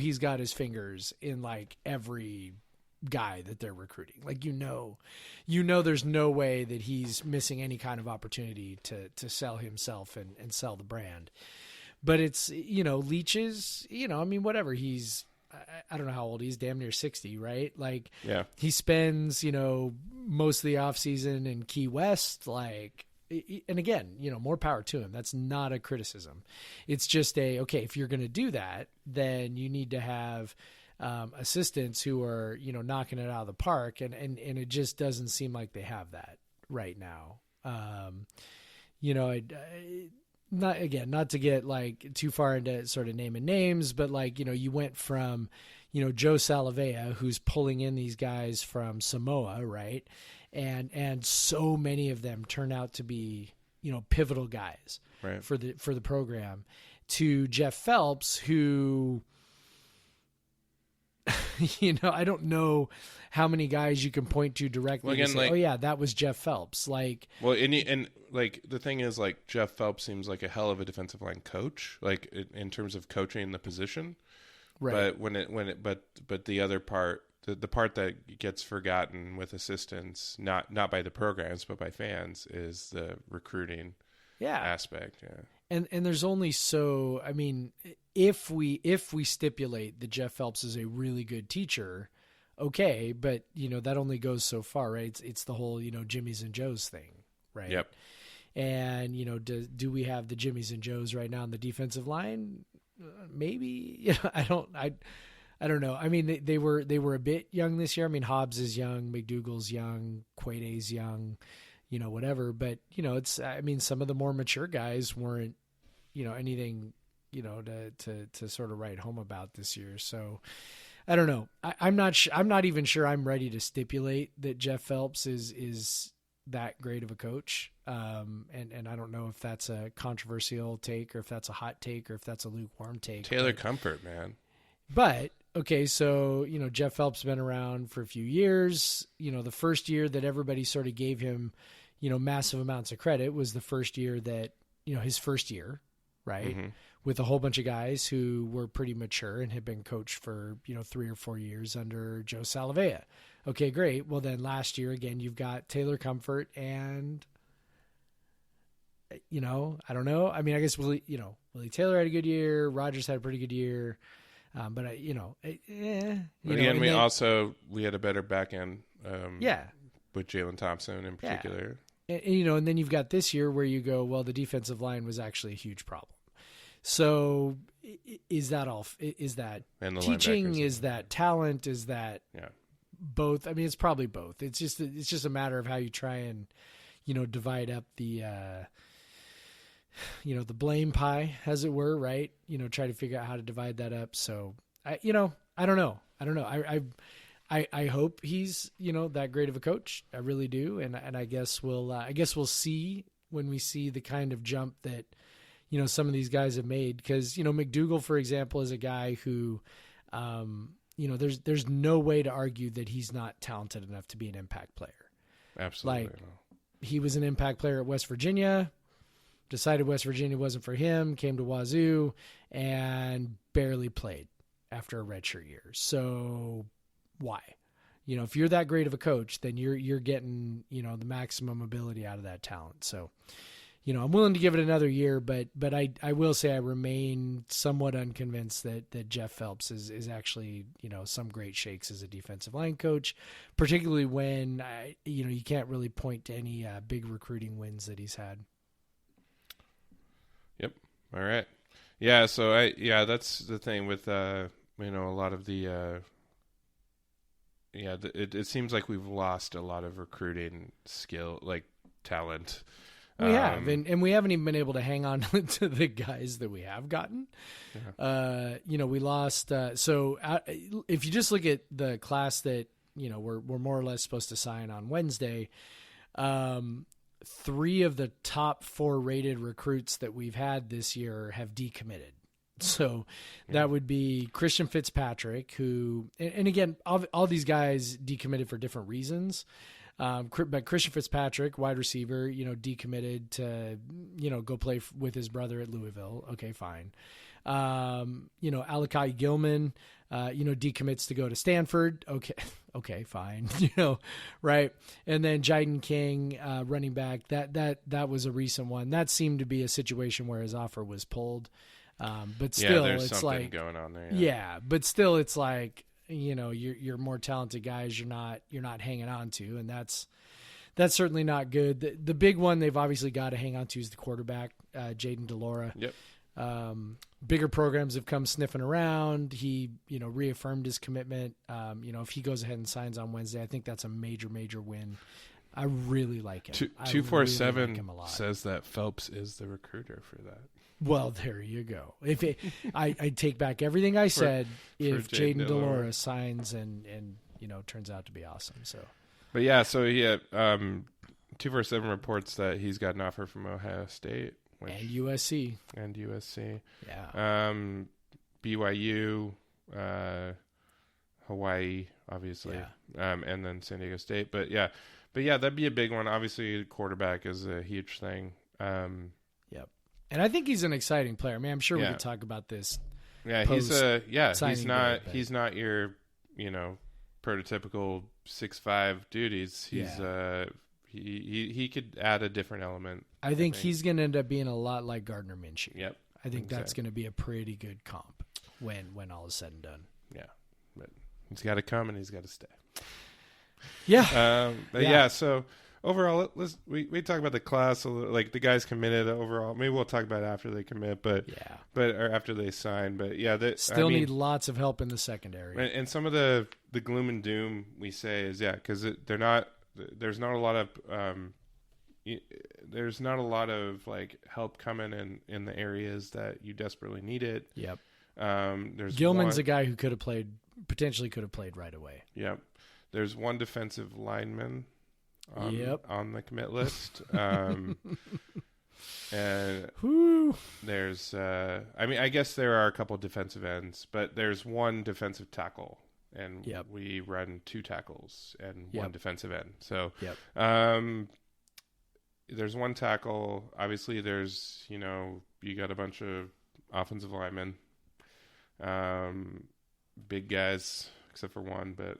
he's got his fingers in every guy that they're recruiting. There's no way that he's missing any kind of opportunity to sell himself and sell the brand. But it's, Leach is, whatever. He's, I don't know how old he is, damn near 60, right? Yeah. He spends, most of the off season in Key West, and again, more power to him. That's not a criticism. It's just okay, if you're going to do that, then you need to have assistants who are, knocking it out of the park. And it just doesn't seem like they have that right now. Not to get too far into sort of naming names, but you went from, Joe Salavea, who's pulling in these guys from Samoa, right? And so many of them turn out to be, pivotal guys right. for the program, to Jeff Phelps, who, I don't know how many guys you can point to directly and say, oh yeah, that was Jeff Phelps. The thing is, Jeff Phelps seems like a hell of a defensive line coach, in terms of coaching the position. Right. But but the other part, the part that gets forgotten with assistants, not by the programs but by fans, is the recruiting aspect. Yeah. And there's only so, I mean, if we stipulate that Jeff Phelps is a really good teacher, okay, but that only goes so far, right? It's the whole Jimmy's and Joe's thing, right? Yep. And do we have the Jimmy's and Joe's right now on the defensive line? Maybe. I don't know. I mean, they were a bit young this year. I mean, Hobbs is young, McDougal's young, Quade's young, whatever. But it's. I mean, some of the more mature guys weren't, anything, to sort of write home about this year. So I don't know. I'm not even sure I'm ready to stipulate that Jeff Phelps is that great of a coach. And I don't know if that's a controversial take or if that's a hot take or if that's a lukewarm take. Taylor Comfort, man. But okay, so Jeff Phelps has been around for a few years. The first year that everybody sort of gave him, massive amounts of credit was the first year that his first year, right, with a whole bunch of guys who were pretty mature and had been coached for 3 or 4 years under Joe Salavea. Okay, great. Well, then last year again, you've got Taylor Comfort and. I don't know. I mean, I guess Willie Taylor had a good year. Rogers had a pretty good year. But again, we had a better back end. With Jalen Thompson in particular. Yeah. And then you've got this year where you go, well, the defensive line was actually a huge problem. So is that all? Is that teaching? Is that talent? Is that both? I mean, it's probably both. It's just a matter of how you try and divide up the the blame pie, as it were, right? Try to figure out how to divide that up. So I don't know. I hope he's, that great of a coach. I really do. And I guess we'll see when we see the kind of jump that, some of these guys have made. Because, McDougal, for example, is a guy who, there's no way to argue that he's not talented enough to be an impact player. Absolutely. Like, he was an impact player at West Virginia, decided West Virginia wasn't for him, came to Wazoo, and barely played after a redshirt year. So why? If you're that great of a coach, then you're getting, the maximum ability out of that talent. So, I'm willing to give it another year, but I will say I remain somewhat unconvinced that Jeff Phelps is actually, some great shakes as a defensive line coach, particularly when, you can't really point to any big recruiting wins that he's had. Yep. All right. Yeah. So that's the thing with, a lot of the, it seems like we've lost a lot of recruiting skill, like talent. We have, and we haven't even been able to hang on to the guys that we have gotten. Yeah. We lost. If you just look at the class that, we're more or less supposed to sign on Wednesday, 3 of the top 4 rated recruits that we've had this year have decommitted. So that would be Christian Fitzpatrick, who, and again, all these guys decommitted for different reasons. But Christian Fitzpatrick, wide receiver, decommitted to, go play with his brother at Louisville. Okay, fine. Alakai Gilman, decommits to go to Stanford. Okay, fine. Right. And then Jaden King, running back, that was a recent one. That seemed to be a situation where his offer was pulled. But still, there's it's something like going on there. Yeah, but still, it's like, you're more talented guys. You're not hanging on to, and that's certainly not good. The big one they've obviously got to hang on to is the quarterback, Jaden DeLora. Yep. Bigger programs have come sniffing around. He, reaffirmed his commitment. If he goes ahead and signs on Wednesday, I think that's a major win. I really like him. 247 says that Phelps is the recruiter for that. Well, there you go. I take back everything I said. If Jaden DeLora signs and turns out to be awesome. So, but yeah, so he 247 reports that he's got an offer from Ohio State and USC. Yeah. BYU, Hawaii, obviously, and then San Diego State. But yeah, that'd be a big one. Obviously, quarterback is a huge thing. Yep. And I think he's an exciting player. I mean, I'm sure we could talk about this. Yeah, he's not your, prototypical 6'5" dude. He could add a different element. I think he's going to end up being a lot like Gardner Minshew. Yep. I think that's going to be a pretty good comp when all is said and done. Yeah, but he's got to come and he's got to stay. Yeah. So overall, we talk about the class, like the guys committed overall. Maybe we'll talk about it after they commit, or after they sign. But yeah, need lots of help in the secondary. And some of the gloom and doom we say is because there's not a lot of like help coming in the areas that you desperately need it. Yep. There's Gilman's a guy who potentially could have played right away. Yep. There's one defensive lineman on the commit list. And there's, I guess there are a couple of defensive ends, but there's one defensive tackle, and we run 2 tackles and one defensive end. So, there's one tackle. Obviously, there's, you got a bunch of offensive linemen, big guys, except for one, but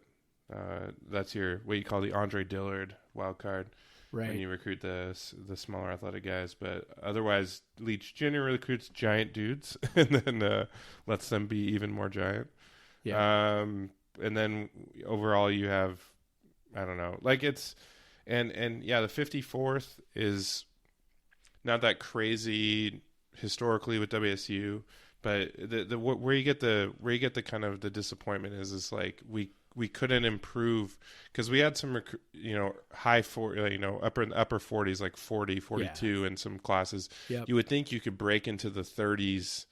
that's what you call the Andre Dillard wild card, right? When you recruit the smaller athletic guys, but otherwise, Leach generally recruits giant dudes and then lets them be even more giant. Yeah. And then overall, you have, I don't know, like it's, and the 54th is not that crazy historically with WSU, but where you get the kind of the disappointment is like we couldn't improve because we had some high upper 40s, like 40, 42 in some classes. Yep. You would think you could break into the 30s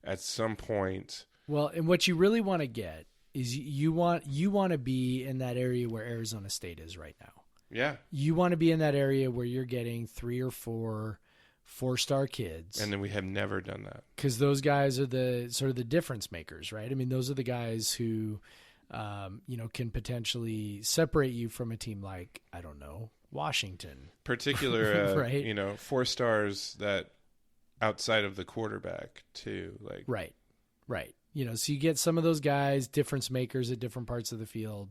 at some point. Well, and what you really want to get is you want to be in that area where Arizona State is right now. Yeah. You want to be in that area where you're getting 3 or 4 4-star kids. And then we have never done that. Because those guys are the sort of the difference makers, right? I mean, those are the guys who, can potentially separate you from a team like, I don't know, Washington. Particular, right? 4 stars that outside of the quarterback too. Like Right. So you get some of those guys, difference makers at different parts of the field.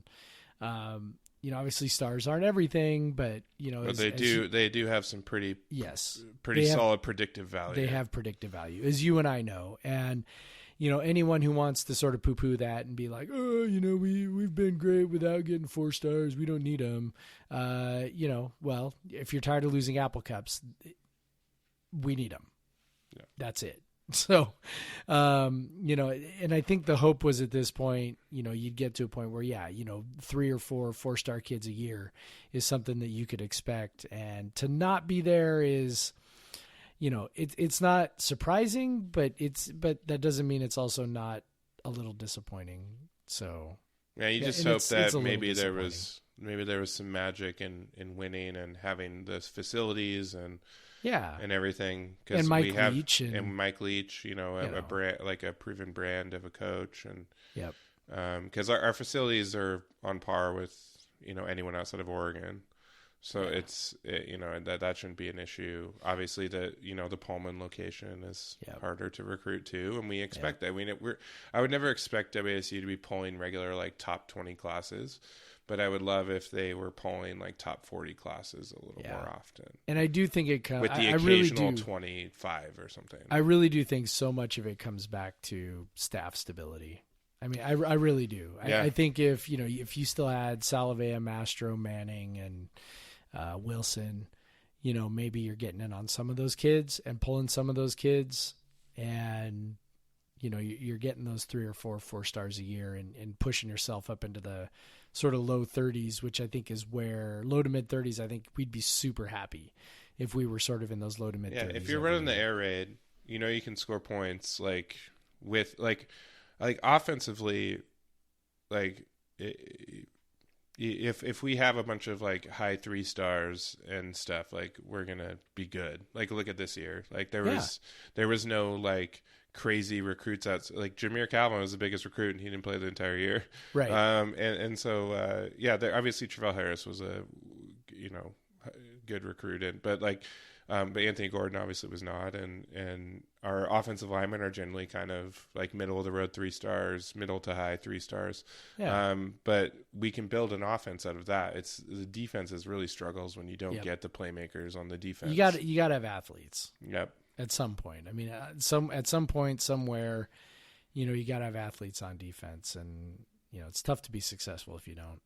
Obviously stars aren't everything, but they do have some pretty solid predictive value. They have predictive value, as you and I know. And anyone who wants to sort of poo-poo that and be like, oh, we've been great without getting 4 stars, we don't need them. Well, if you're tired of losing Apple Cups, we need them. Yeah. That's it. So, and I think the hope was at this point, you'd get to a point where, 3 or 4 4-star kids a year is something that you could expect. And to not be there is, it's not surprising, but that doesn't mean it's also not a little disappointing. So yeah, you just hope that maybe there was some magic in winning and having the facilities and everything, because we have Leach and Mike Leach, a brand, like a proven brand of a coach, and because our facilities are on par with anyone outside of Oregon, so it's that shouldn't be an issue. Obviously, the Pullman location is harder to recruit to, and we expect that. I would never expect WSU to be pulling regular like top 20 classes. But I would love if they were pulling like top 40 classes a little more often. And I do think it comes with the occasional 25 or something. I really do think so much of it comes back to staff stability. I mean, I really do. Yeah. I think if you still had Salavea, Mastro, Manning, and Wilson, maybe you're getting in on some of those kids and pulling some of those kids, and you're getting those 3 or 4 stars a year and pushing yourself up into the sort of low 30s, which I think is where low to mid 30s. I think we'd be super happy if we were sort of in those low to mid 30s. Yeah, if you're running the air raid, you can score points like with like offensively, like if we have a bunch of like high 3 stars and stuff, like we're gonna be good. Like look at this year, like there was no like crazy recruits out, like Jameer Calvin was the biggest recruit and he didn't play the entire year, right? And so obviously Travell Harris was a good recruit, but like But Anthony Gordon obviously was not, and our offensive linemen are generally kind of like middle of the road 3 stars, middle to high 3 stars. Yeah. But we can build an offense out of that. It's the defense is really struggles when you don't get the playmakers on the defense. You got to have athletes. Yep. At some point, I mean, at some point somewhere, you got to have athletes on defense, and it's tough to be successful if you don't.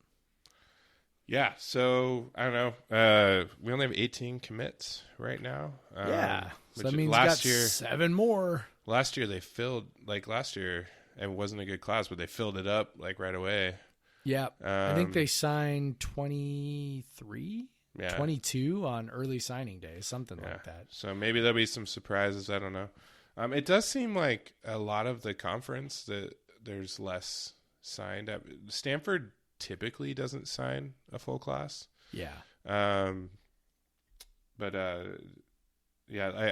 Yeah, so I don't know. We only have 18 commits right now. So that means last year 7 more. Last year they filled last year it wasn't a good class, but they filled it up right away. Yeah, I think they signed 23, 22 on early signing day, something like that. So maybe there'll be some surprises. I don't know. It does seem like a lot of the conference that there's less signed up. Stanford typically doesn't sign a full class. Yeah. I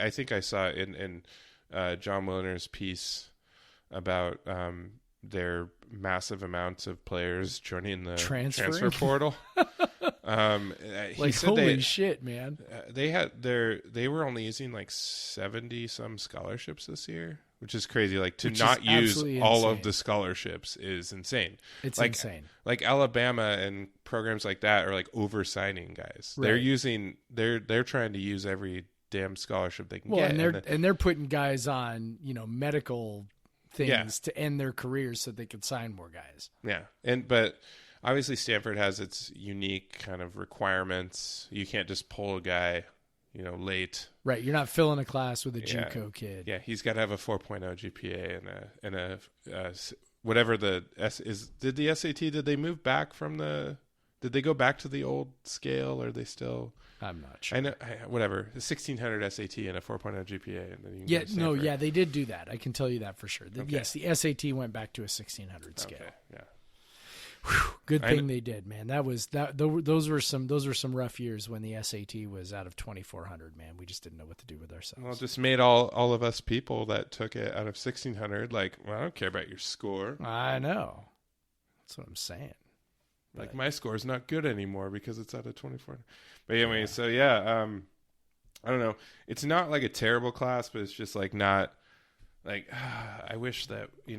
think I saw in John Wilner's piece about their massive amounts of players joining the transfer portal. He said holy shit, man! They were only using 70 some scholarships this year, which is crazy. To which not use all insane. of the scholarships is insane. It's insane. Alabama and programs like that are over-signing guys. Right. They're trying to use every damn scholarship they can well, get. And they're putting guys on medical things to end their careers so they can sign more guys. Yeah, but obviously Stanford has its unique kind of requirements. You can't just pull a guy late. Right, you're not filling a class with a JUCO kid. Yeah, he's got to have a 4.0 GPA and a whatever the S is. Did the SAT? Did they move back from the? Did they go back to the old scale, or are they still? I'm not sure. I know, whatever. The 1600 SAT and a 4.0 GPA, and then you can go to Stanford. They did do that. I can tell you that for sure. Okay. Yes, the SAT went back to a 1600 scale. Okay, yeah. Whew, good thing they did, man. Those were some rough years when the SAT was out of 2400. Man, we just didn't know what to do with ourselves. Well, it just made all of us people that took it out of 1600 I don't care about your score. I know. That's what I'm saying. My score is not good anymore because it's out of 2400. But anyway, so I don't know. It's not a terrible class, but it's just not I wish that you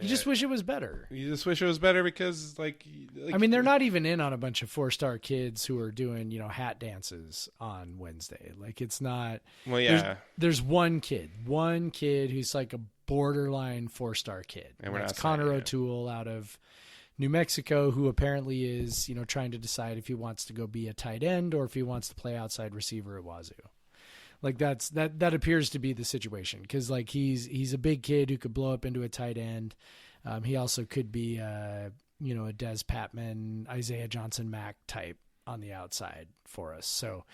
just wish it was better. You just wish it was better because I mean, they're not even in on a bunch of 4-star kids who are doing hat dances on Wednesday. It's not. Well, yeah. There's one kid who's a borderline 4-star kid, and that's Connor O'Toole out of New Mexico, who apparently is trying to decide if he wants to go be a tight end or if he wants to play outside receiver at Wazoo. That appears to be the situation because he's a big kid who could blow up into a tight end. He also could be a Des Patman, Isaiah Johnson Mack type on the outside for us. So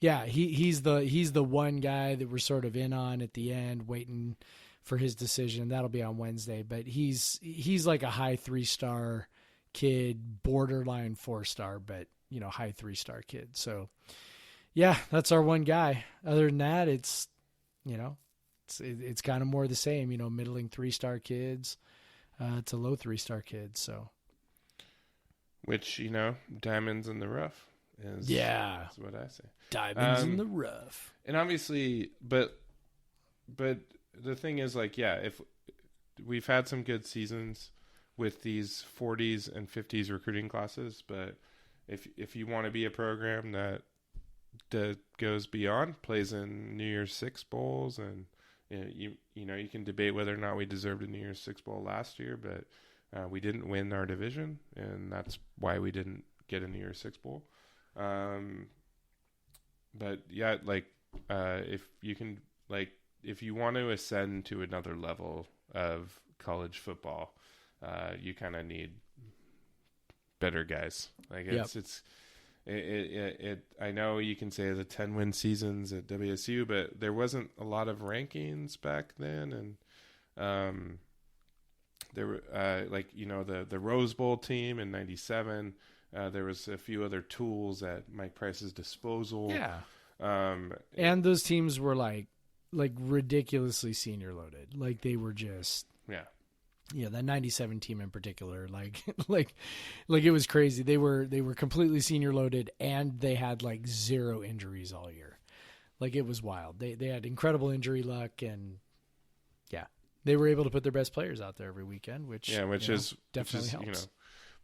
he's the one guy that we're sort of in on at the end, waiting for his decision. That'll be on Wednesday, but he's a high 3-star kid, borderline 4-star, but high 3-star kid. So yeah, that's our one guy. Other than that, it's kind of more the same, middling 3-star kids to low 3-star kids. So, which diamonds in the rough is what I say. Diamonds in the rough. And obviously, but the thing is, if we've had some good seasons with these 40s and 50s recruiting classes, but if you want to be a program that goes beyond, plays in New Year's Six bowls, and you can debate whether or not we deserved a New Year's Six bowl last year, but we didn't win our division, and that's why we didn't get a New Year's Six bowl. But yeah, if you can, if you want to ascend to another level of college football, you kind of need better guys. I know you can say the 10-win seasons at WSU, but there wasn't a lot of rankings back then, and there were the Rose Bowl team in '97. There was a few other tools at Mike Price's disposal. Yeah, and those teams were ridiculously senior loaded. They were just Yeah, that 97 team in particular, like it was crazy. They were completely senior loaded, and they had like 0 injuries all year. Like, it was wild. They had incredible injury luck, and yeah, they were able to put their best players out there every weekend, which definitely helps.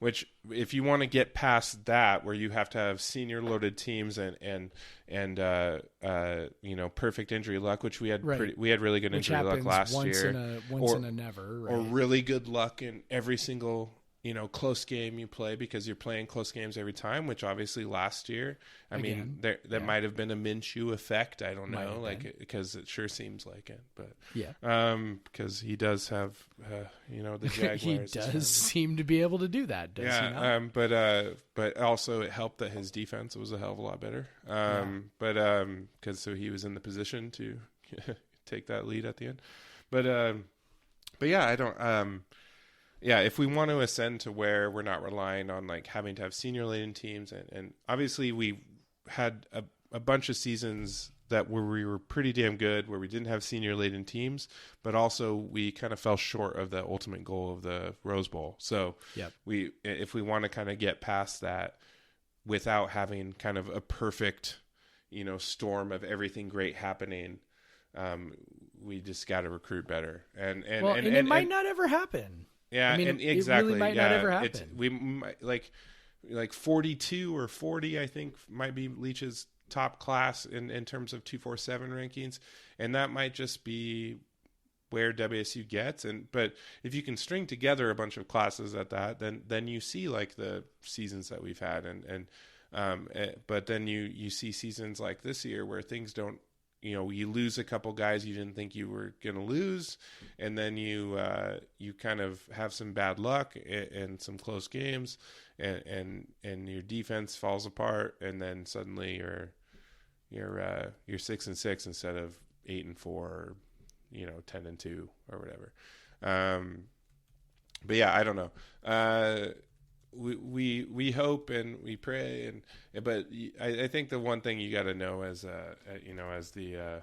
Which, if you want to get past that, where you have to have senior loaded teams and perfect injury luck, which we had we had really good injury luck last year, once in a never, right? Or really good luck in every single close game you play, because you're playing close games every time, which obviously last year, that might have been a Minshew effect. I don't know, because it sure seems like it, but because he does have, the Jaguars. He does seem to be able to do that, does he not? But also it helped that his defense was a hell of a lot better. Because he was in the position to take that lead at the end. But yeah, I don't. Yeah, if we want to ascend to where we're not relying on like having to have senior laden teams, and obviously we had a bunch of seasons where we were pretty damn good, where we didn't have senior laden teams, but also we kind of fell short of the ultimate goal of the Rose Bowl. So if we want to kind of get past that without having kind of a perfect, storm of everything great happening, we just got to recruit better. And it might not ever happen. Yeah, and exactly. It really might not ever happen. We might, like 42 or 40, I think, might be Leach's top class in terms of 247 rankings, and that might just be where WSU gets. But if you can string together a bunch of classes at that, then you see like the seasons that we've had, but then you see seasons like this year where things don't. You lose a couple guys you didn't think you were going to lose, and then you kind of have some bad luck and some close games, and your defense falls apart, and then suddenly you're 6-6 instead of 8-4, or 10-2 or whatever. But yeah, I don't know. We hope and we pray, but I think the one thing you got to know as the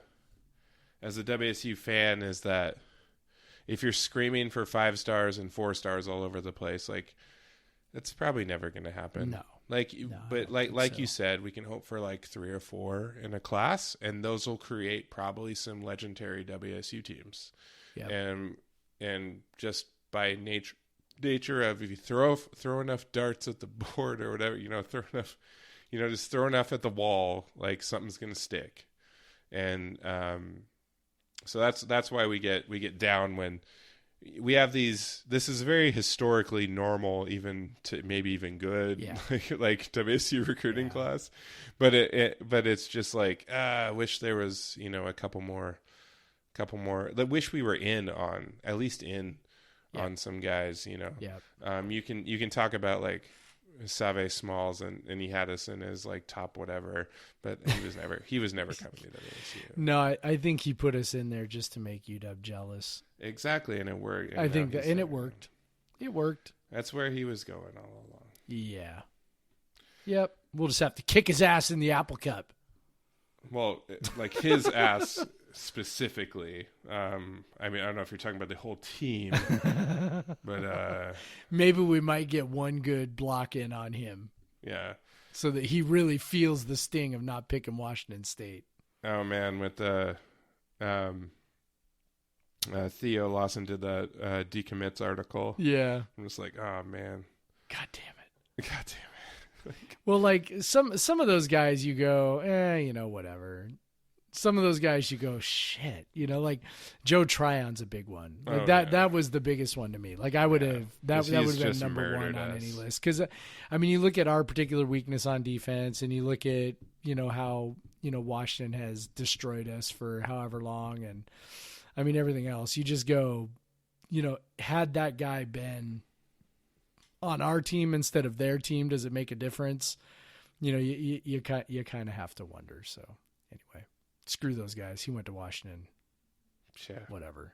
WSU fan is that if you're screaming for 5 stars and 4 stars all over the place, like, that's probably never going to happen. No. You said, we can hope for like 3 or 4 in a class, and those will create probably some legendary WSU teams. Yep. And just by nature of, if you throw enough darts at the board or whatever, just throw enough at the wall, like something's going to stick. And so that's why we get down when we have these. This is very historically normal, even to maybe even good, like WSU recruiting class. But it's just like, I wish there was a couple more. I wish we were at least in on some guys. You can talk about like Save Smalls and he had us in his like top whatever, but he was never coming to WSU. No, I think he put us in there just to make UW jealous. Exactly, and it worked. I think that, and it worked. It worked. That's where he was going all along. Yeah. Yep. We'll just have to kick his ass in the Apple Cup. Well, like his ass specifically. I don't know if you're talking about the whole team, but maybe we might get one good block in on him. Yeah. So that he really feels the sting of not picking Washington State. Oh man, with the Theo Lawson did that decommits article. Yeah. I'm just like, oh man. God damn it. Well, like some of those guys you go, whatever. Some of those guys you go, shit, like Joe Tryon's a big one. Like that was the biggest one to me. Like I would have, that would have been number one on any list. Cause you look at our particular weakness on defense and you look at, how, Washington has destroyed us for however long. And everything else, you just go, had that guy been on our team instead of their team, does it make a difference? You kind of have to wonder. So anyway. Screw those guys. He went to Washington. Yeah. Whatever.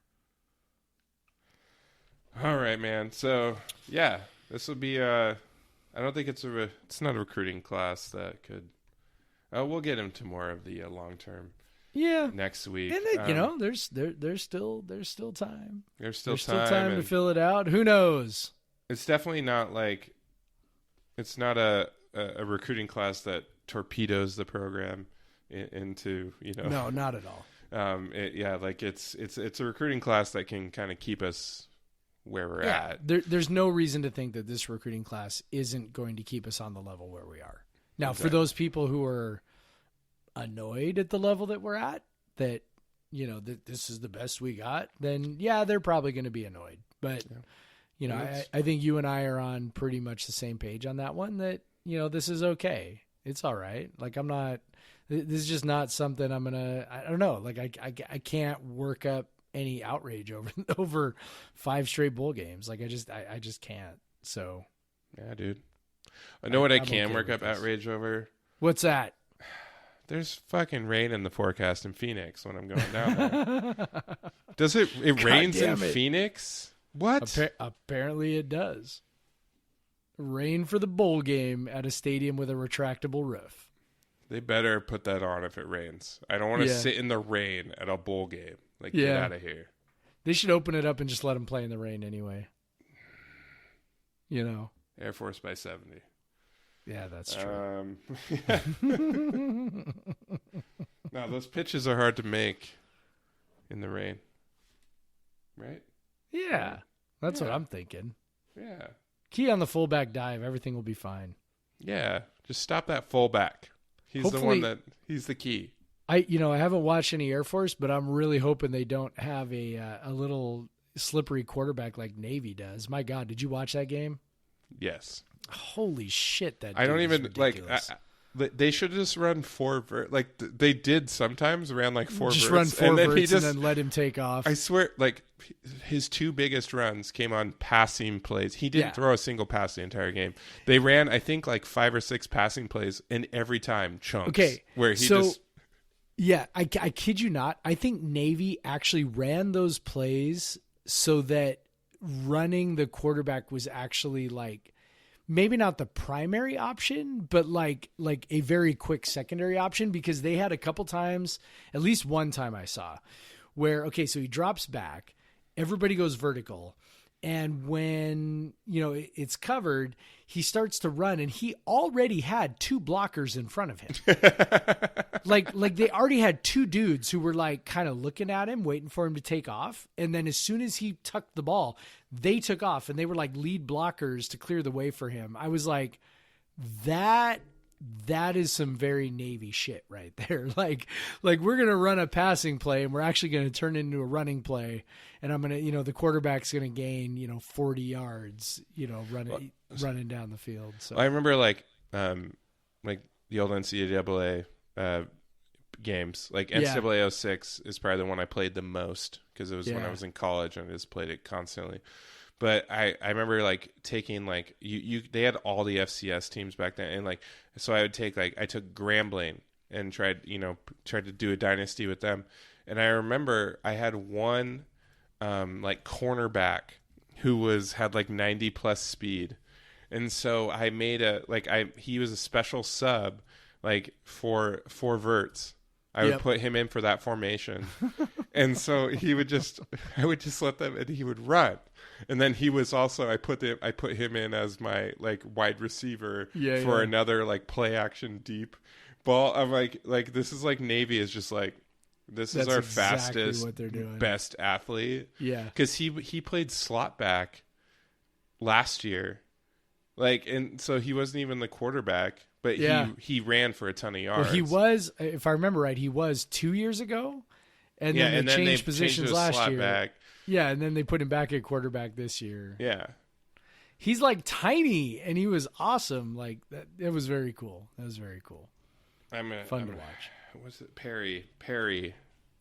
All right, man. So, yeah, this will be I don't think it's not a recruiting class that could we'll get into more of the long-term next week. And there's still time. There's still time to fill it out. Who knows? It's definitely not like it's not a recruiting class that torpedoes the program into No, not at all. It's a recruiting class that can kind of keep us where we're at. There's no reason to think that this recruiting class isn't going to keep us on the level where we are. Now, for those people who are annoyed at the level that we're at, that that this is the best we got, then they're probably going to be annoyed. But I think you and I are on pretty much the same page on that one. That this is okay. It's all right. Like I'm not. This is just not something I'm gonna. I don't know. Like I can't work up any outrage over 5 straight bowl games. Like I just can't. So yeah, dude. I know what I can work up outrage over. What's that? There's fucking rain in the forecast in Phoenix when I'm going down there. Does it? It rains in Phoenix? What? Apparently it does. Rain for the bowl game at a stadium with a retractable roof. They better put that on if it rains. I don't want to sit in the rain at a bowl game. Like, get out of here. They should open it up and just let them play in the rain anyway. Air Force by 70. Yeah, that's true. No, those pitches are hard to make in the rain. Right? Yeah. That's what I'm thinking. Yeah. Key on the fullback dive. Everything will be fine. Yeah. Just stop that fullback. He's the one he's the key. I haven't watched any Air Force, but I'm really hoping they don't have a little slippery quarterback like Navy does. My God, did you watch that game? Yes. Holy shit! I don't even like. They should just run 4 verts. Like they did sometimes, ran like 4 verts. Just run 4 verts and then let him take off. I swear, like his 2 biggest runs came on passing plays. He didn't throw a single pass the entire game. They ran, I think, like 5 or 6 passing plays, and every time chunks. Okay, where he just. Yeah, I kid you not. I think Navy actually ran those plays so that running the quarterback was actually like maybe not the primary option, but like a very quick secondary option, because they had a couple times, at least one time I saw, where, so he drops back, everybody goes vertical, and when, it's covered, he starts to run, and he already had 2 blockers in front of him. like they already had 2 dudes who were like kind of looking at him, waiting for him to take off. And then as soon as he tucked the ball, they took off, and they were like lead blockers to clear the way for him. I was like, that is some very Navy shit right there. Like we're going to run a passing play, and we're actually going to turn it into a running play. And I'm going to, the quarterback's going to gain, 40 yards, running down the field. So I remember like the old NCAA games, like NCAA 06 is probably the one I played the most, because it was when I was in college and I just played it constantly. But I remember like taking like they had all the FCS teams back then, and like so I took Grambling and tried to do a dynasty with them. And I remember I had one like cornerback who had like 90 plus speed, and so I made he was a special sub like for 4 verts. I would put him in for that formation. And so I would just let them, and he would run. And then he was also, I put him in as my like wide receiver for another like play action deep ball. I'm like this is like Navy is just like, this is our fastest, best athlete. Yeah. Cause he played slot back last year. Like, and so he wasn't even the quarterback, but he ran for a ton of yards. Well, he was, if I remember right, he was 2 years ago, and then they changed positions last year. Back. Yeah, and then they put him back at quarterback this year. Yeah, he's like tiny, and he was awesome. Like that, it was very cool. That was very cool. Fun to watch. Was it Perry?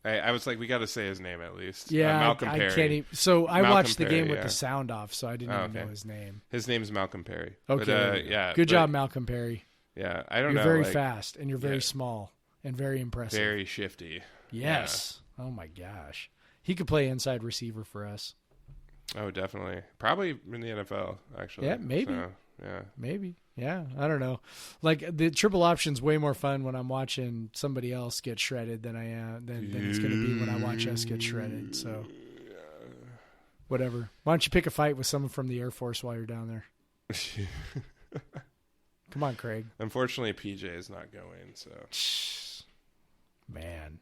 I was like, we got to say his name at least. Yeah, Malcolm Perry. I can't even, so I watched the game with the sound off, so I didn't even know his name. His name is Malcolm Perry. Okay, but, good job, Malcolm Perry. Yeah, I don't know. You're very fast, and you're very small, and very impressive. Very shifty. Yes. Yeah. Oh my gosh, he could play inside receiver for us. Oh, definitely. Probably in the NFL, actually. Yeah, maybe. So, yeah, maybe. Yeah, I don't know. Like the triple option's way more fun when I'm watching somebody else get shredded than I am than it's going to be when I watch us get shredded. So, whatever. Why don't you pick a fight with someone from the Air Force while you're down there? Come on, Craig. Unfortunately, PJ is not going. So, man.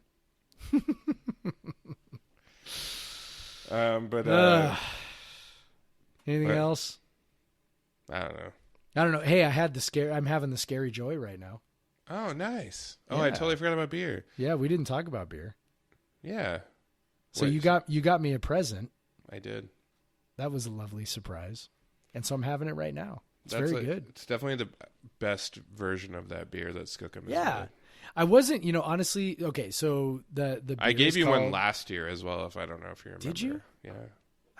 Anything else? I don't know. Hey, I'm having the scary joy right now. Oh, nice. Oh, Yeah. I totally forgot about beer. Yeah, we didn't talk about beer. Yeah. So you got me a present. I did. That was a lovely surprise. And so I'm having it right now. It's very good. It's definitely the best version of that beer that Skookum is. Yeah. Made. I wasn't, honestly, okay, so the beer I gave you called... one last year as well, I don't know if you remember. Did you? Yeah.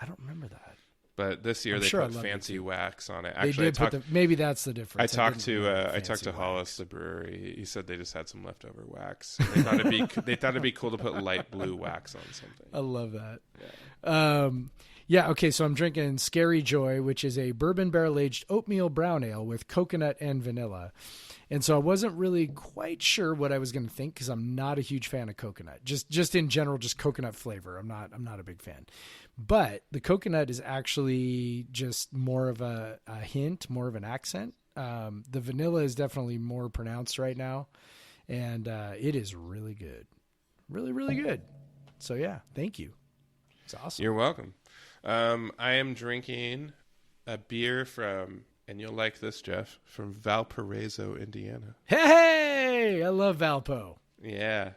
I don't remember that. But this year they put fancy wax on it. Actually, maybe that's the difference. I talked to Hollis, the brewery. He said they just had some leftover wax. They thought it'd be cool to put light blue wax on something. I love that. Yeah. Okay. So I'm drinking Scary Joy, which is a bourbon barrel aged oatmeal brown ale with coconut and vanilla. And so I wasn't really quite sure what I was going to think because I'm not a huge fan of coconut. Just in general, just coconut flavor. I'm not a big fan. But the coconut is actually just more of a hint, more of an accent. The vanilla is definitely more pronounced right now, and it is really good, really, really good. So yeah, thank you. It's awesome. You're welcome. I am drinking a beer from, and you'll like this, Jeff, from Valparaiso, Indiana. Hey, I love Valpo. Yeah.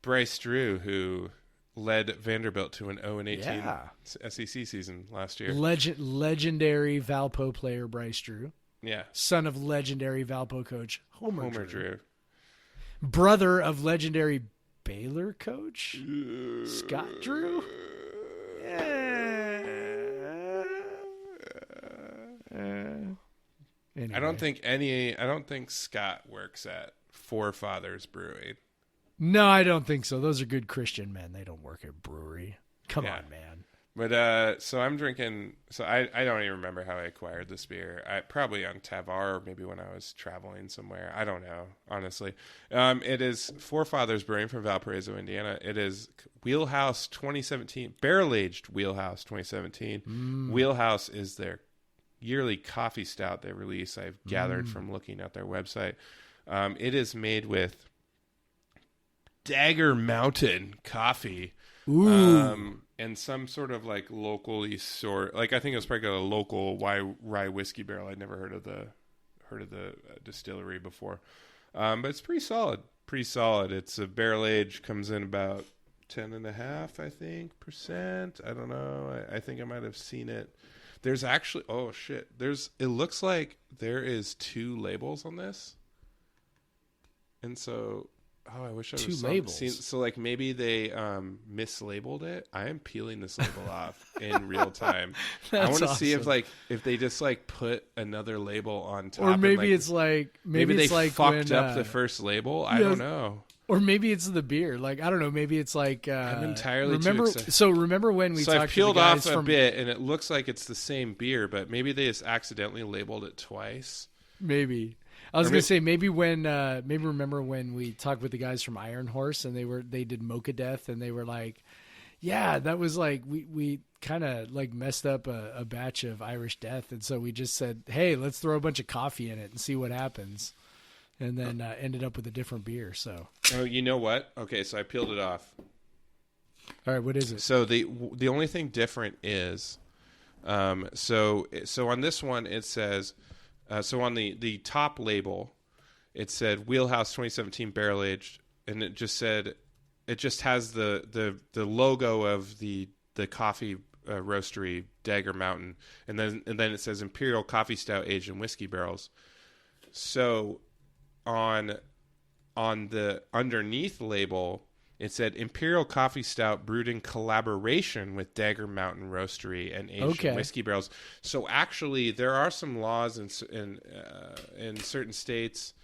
Bryce Drew, who led Vanderbilt to an 0-18 SEC season last year. Legendary Valpo player Bryce Drew. Yeah. Son of legendary Valpo coach Homer Drew. Brother of legendary Baylor coach Scott Drew. Anyway. I don't think Scott works at Forefathers Brewing. No, I don't think so. Those are good Christian men. They don't work at Brewery. Come on, man. But so I'm drinking. So I don't even remember how I acquired this beer. Probably on Tavar, or maybe when I was traveling somewhere. I don't know, honestly. It is Forefathers Brewing from Valparaiso, Indiana. It is Wheelhouse 2017, barrel aged Wheelhouse 2017. Wheelhouse is their yearly coffee stout they release. I've gathered from looking at their website. It is made with Dagger Mountain coffee. And some sort of like locally I think it was probably a local rye whiskey barrel. I'd never heard of the distillery before. But it's pretty solid. It's a barrel age, comes in about 10.5%, I think. I don't know. I think I might have seen it. There's actually, it looks like there is 2 labels on this. And so, I wish I was 2 labels. So like maybe they mislabeled it. I am peeling this label off in real time. I want to see if they just like put another label on top. Or maybe it's like maybe it's they like fucked up the first label. I don't know. Or maybe it's the beer. Like I don't know. Maybe it's like I'm entirely remember. Too excited. So remember when we talked I peeled to the guys off a bit, and it looks like it's the same beer, but maybe they just accidentally labeled it twice. Maybe. I was going to say maybe remember when we talked with the guys from Iron Horse and they did Mocha Death and they were like, yeah, that was like we kind of like messed up a batch of Irish Death, and so we just said, hey, let's throw a bunch of coffee in it and see what happens, and then ended up with a different beer. So you know what? Okay, so I peeled it off. All right, what is it? So the only thing different is, so on this one it says. So on the top label, it said Wheelhouse 2017 barrel aged, and it just has the logo of the coffee roastery Dagger Mountain, and then it says Imperial Coffee Stout aged in whiskey barrels. So on the underneath label, it said Imperial Coffee Stout brewed in collaboration with Dagger Mountain Roastery and aged in whiskey barrels. So actually, there are some laws in certain states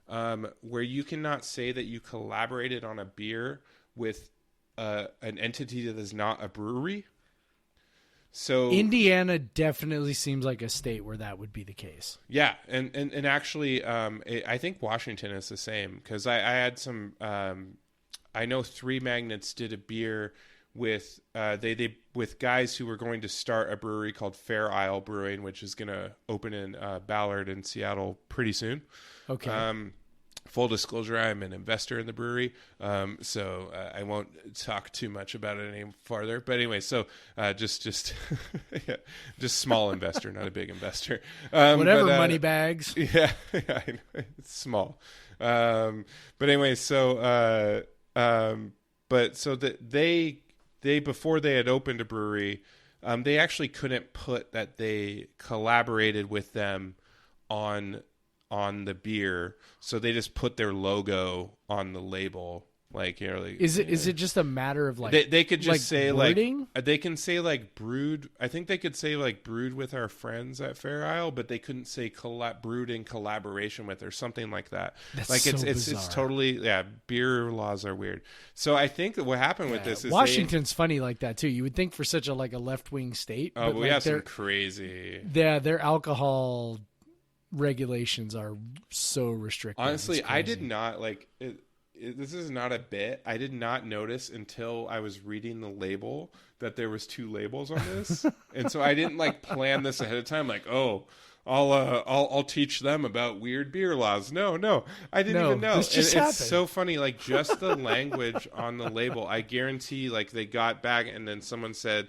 where you cannot say that you collaborated on a beer with an entity that is not a brewery. So Indiana definitely seems like a state where that would be the case. Yeah, and actually, I think Washington is the same, because I had some. I know Three Magnets did a beer with they with guys who were going to start a brewery called Fair Isle Brewing, which is going to open in Ballard in Seattle pretty soon. Okay. Full disclosure, I'm an investor in the brewery, so I won't talk too much about it any farther. But anyway, so just yeah, just small investor, not a big investor. Whatever, money bags. Yeah, I know, it's small. But anyway, so but so that they before they had opened a brewery, they actually couldn't put that they collaborated with them on the beer, so they just put their logo on the label. Like, like, is it just a matter of like they could just say wording? Like they can say like brewed. I think they could say like brewed with our friends at Fair Isle, but they couldn't say brewed in collaboration with or something like that. That's like so it's totally beer laws are weird. So I think that what happened with this is Washington's funny like that too. You would think for such a left wing state. Oh, but we have some crazy. Yeah, their alcohol regulations are so restrictive. Honestly, I did not like it. This is not a bit. I did not notice until I was reading the label that there was two labels on this, and so I didn't like plan this ahead of time. Like, oh, I'll teach them about weird beer laws. No, I didn't even know. This just happened. It's so funny. Like, just the language on the label. I guarantee, like, they got back, and then someone said,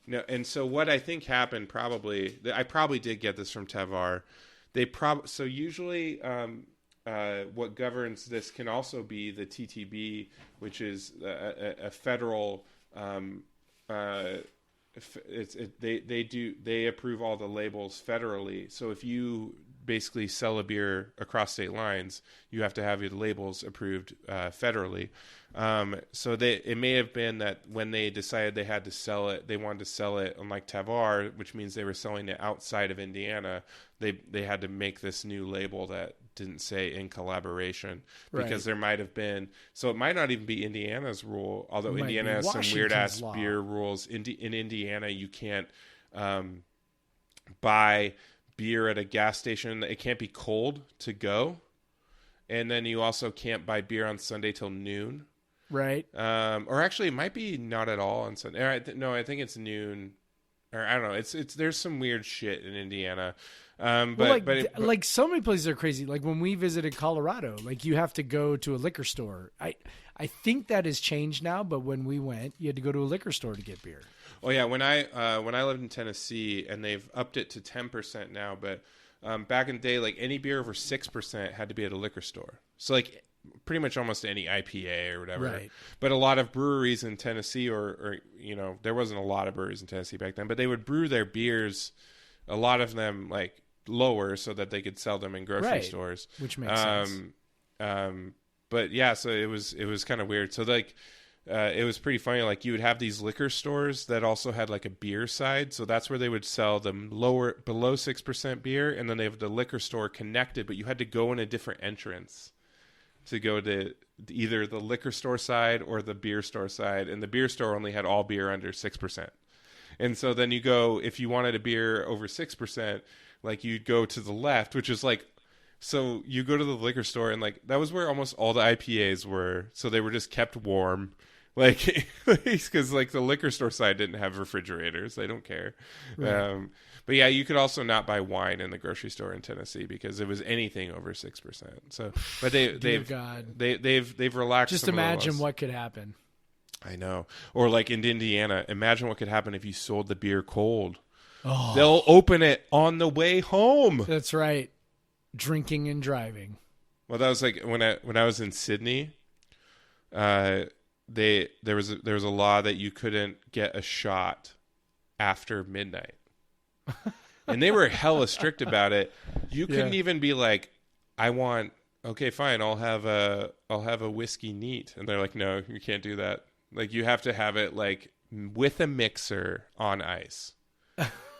no. And so what I think happened I probably did get this from Tevar. So usually. What governs this can also be the TTB, which is a federal. They approve all the labels federally. So if you basically sell a beer across state lines, you have to have your labels approved federally. So it may have been that when they decided they had to sell it, they wanted to sell it unlike Tavar, which means they were selling it outside of Indiana. They had to make this new label that didn't say in collaboration, because there might have been, so it might not even be Indiana's rule, although Indiana has some weird ass beer rules. In Indiana, you can't buy beer at a gas station. It can't be cold to go, and then you also can't buy beer on Sunday till noon. Right. Or actually, it might be not at all on Sunday. No, I think it's noon. Or I don't know. It's there's some weird shit in Indiana. But so many places are crazy. Like when we visited Colorado, like you have to go to a liquor store. I think that has changed now, but when we went, you had to go to a liquor store to get beer. Oh yeah, when I lived in Tennessee, and they've upped it to 10% now, but back in the day, like any beer over 6% had to be at a liquor store. So like pretty much almost any IPA or whatever. Right. But a lot of breweries in Tennessee, or there wasn't a lot of breweries in Tennessee back then, but they would brew their beers, a lot of them like lower, so that they could sell them in grocery stores, which makes sense. But yeah, so it was kind of weird. So like it was pretty funny. Like you would have these liquor stores that also had like a beer side, so that's where they would sell them below 6% beer, and then they have the liquor store connected, but you had to go in a different entrance to go to either the liquor store side or the beer store side, and the beer store only had all beer under 6%. And so then you go, if you wanted a beer over 6%, like you'd go to the left, which is like, so you go to the liquor store, and like that was where almost all the IPAs were. So they were just kept warm, like because like the liquor store side didn't have refrigerators. They don't care. Right. But yeah, you could also not buy wine in the grocery store in Tennessee because it was anything over 6%. So, but they've relaxed. Just imagine what could happen. I know. Or like in Indiana, imagine what could happen if you sold the beer cold. Oh. They'll open it on the way home. That's right. Drinking and driving. Well, that was like when I was in Sydney. There was a law that you couldn't get a shot after midnight, and they were hella strict about it. You couldn't even be like, okay, fine, I'll have a whiskey neat, and they're like, no, you can't do that. Like you have to have it like with a mixer on ice.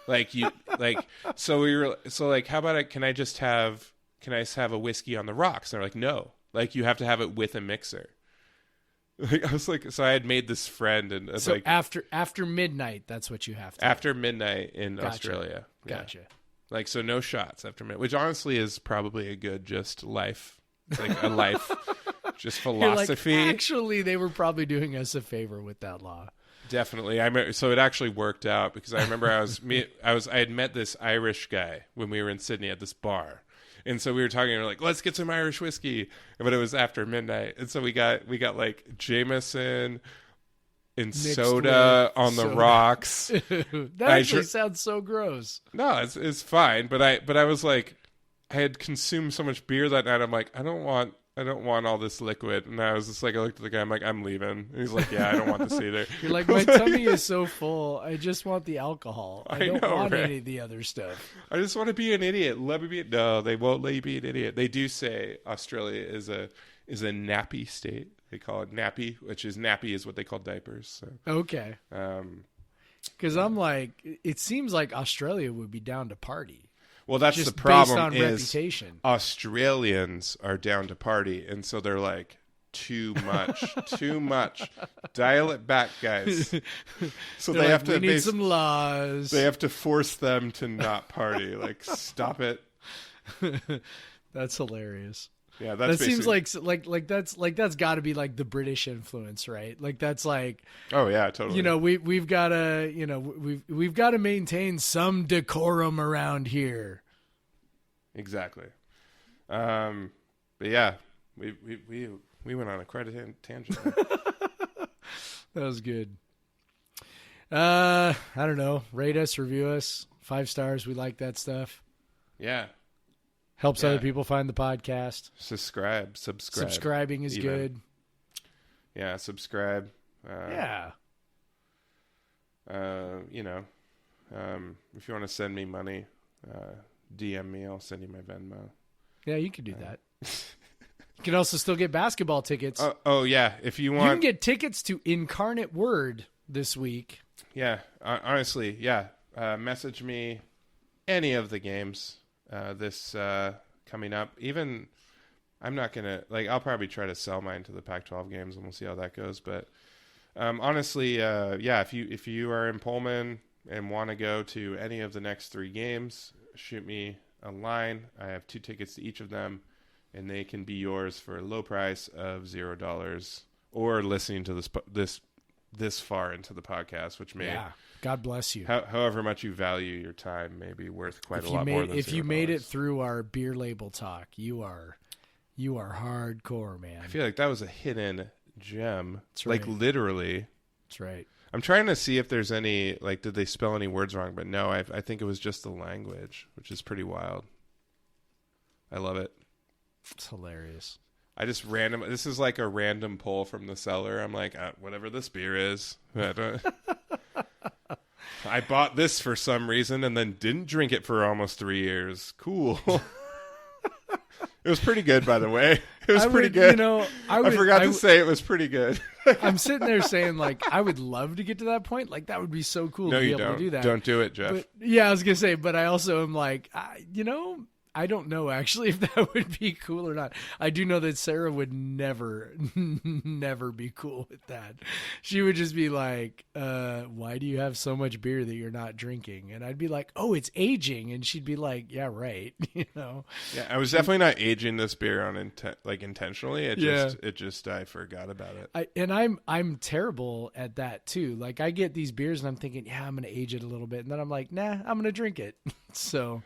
Like you like so how about can I just have a whiskey on the rocks? And they're like, no, like you have to have it with a mixer. Like, I was like, so I had made this friend, and it's So like after midnight, that's what you have to after midnight in Gotcha. Australia. Yeah. Gotcha. Like, so no shots after midnight, which honestly is probably a good just life. It's like a life, just philosophy. Like, actually, they were probably doing us a favor with that law. Definitely. So it actually worked out because I remember I had met this Irish guy when we were in Sydney at this bar. And so we were talking, and we were like, let's get some Irish whiskey. But it was after midnight. And so we got like Jameson and Mixed soda on the soda. rocks. That actually sounds so gross. No, it's fine. But I was like, I had consumed so much beer that night. I'm like, I don't want all this liquid. And I was just like, I looked at the guy, I'm like, I'm leaving. And he's like, yeah, I don't want this either. You're like, my tummy is so full. I just want the alcohol. I don't want right? any of the other stuff. I just want to be an idiot. Let me be. No, they won't let you be an idiot. They do say Australia is a nappy state. They call it nappy, which is nappy is what they call diapers. So. Okay. Because I'm like, it seems like Australia would be down to party. Well, that's just the problem. Based on is reputation. Australians are down to party, and so they're like, too much, too much. Dial it back, guys. So they have to. We need some laws. They have to force them to not party. Like, stop it. That's hilarious. Yeah, that seems like that's got to be like the British influence, right? Like that's like, oh yeah, totally. You know, we've got to we've got to maintain some decorum around here. Exactly. But yeah, we went on quite a tangent. That was good. I don't know. Rate us, review us, 5 stars. We like that stuff. Yeah. Helps other people find the podcast. Subscribe. Subscribing is good. Yeah, subscribe. Yeah. You know, if you want to send me money, DM me. I'll send you my Venmo. Yeah, you can do that. You can also still get basketball tickets. Oh yeah, if you want. You can get tickets to Incarnate Word this week. Yeah, honestly, yeah. Message me any of the games. This coming up. Even I'm not gonna I'll probably try to sell mine to the Pac-12 games, and we'll see how that goes. But honestly, yeah, if you are in Pullman and want to go to any of the next 3 games, shoot me a line. I have 2 tickets to each of them, and they can be yours for a low price of $0, or listening to this far into the podcast, which may. Yeah. God bless you. However much you value your time may be worth quite a lot more than $0. If you made it through our beer label talk, you are hardcore, man. I feel like that was a hidden gem. That's right. Like, literally. That's right. I'm trying to see if there's any, did they spell any words wrong? But no, I think it was just the language, which is pretty wild. I love it. It's hilarious. I just this is like a random pull from the cellar. I'm like, whatever this beer is. I bought this for some reason and then didn't drink it for almost 3 years. Cool. It was pretty good, by the way. It was pretty good. I forgot to say it was pretty good. I'm sitting there saying, I would love to get to that point. That would be so cool to be able to do that. Don't do it, Jeff. But, yeah, I was going to say, but I also am like, I don't know actually if that would be cool or not. I do know that Sarah would never be cool with that. She would just be like, why do you have so much beer that you're not drinking? And I'd be like, oh, it's aging. And she'd be like, yeah, right. Yeah, I was definitely not aging this beer on intentionally. It just I forgot about it. I'm terrible at that too. I get these beers and I'm thinking, yeah, I'm going to age it a little bit. And then I'm like, nah, I'm going to drink it. So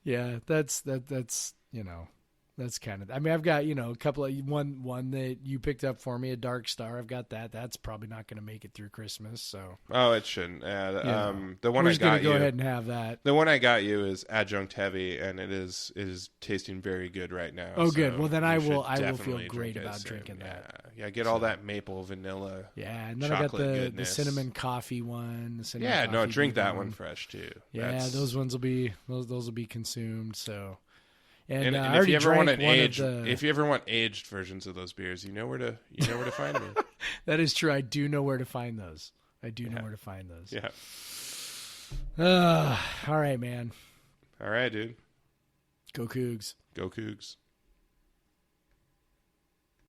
yeah, that's that's kind of. I mean, I've got a couple of one that you picked up for me, a Dark Star. I've got that. That's probably not going to make it through Christmas. So it shouldn't. The one I got you. Go ahead and have that. The one I got you is adjunct heavy, and it is tasting very good right now. Oh, good. Well, then I will feel great about drinking that. that. Yeah, get all that maple vanilla. Yeah, and then I got the cinnamon coffee one. Drink that one fresh too. Yeah, those ones will be those will be consumed. So. And if you ever want if you ever want aged versions of those beers, you know where to find me. That is true. I do know where to find those. Yeah. All right, man. All right, dude. Go Cougs. Go Cougs.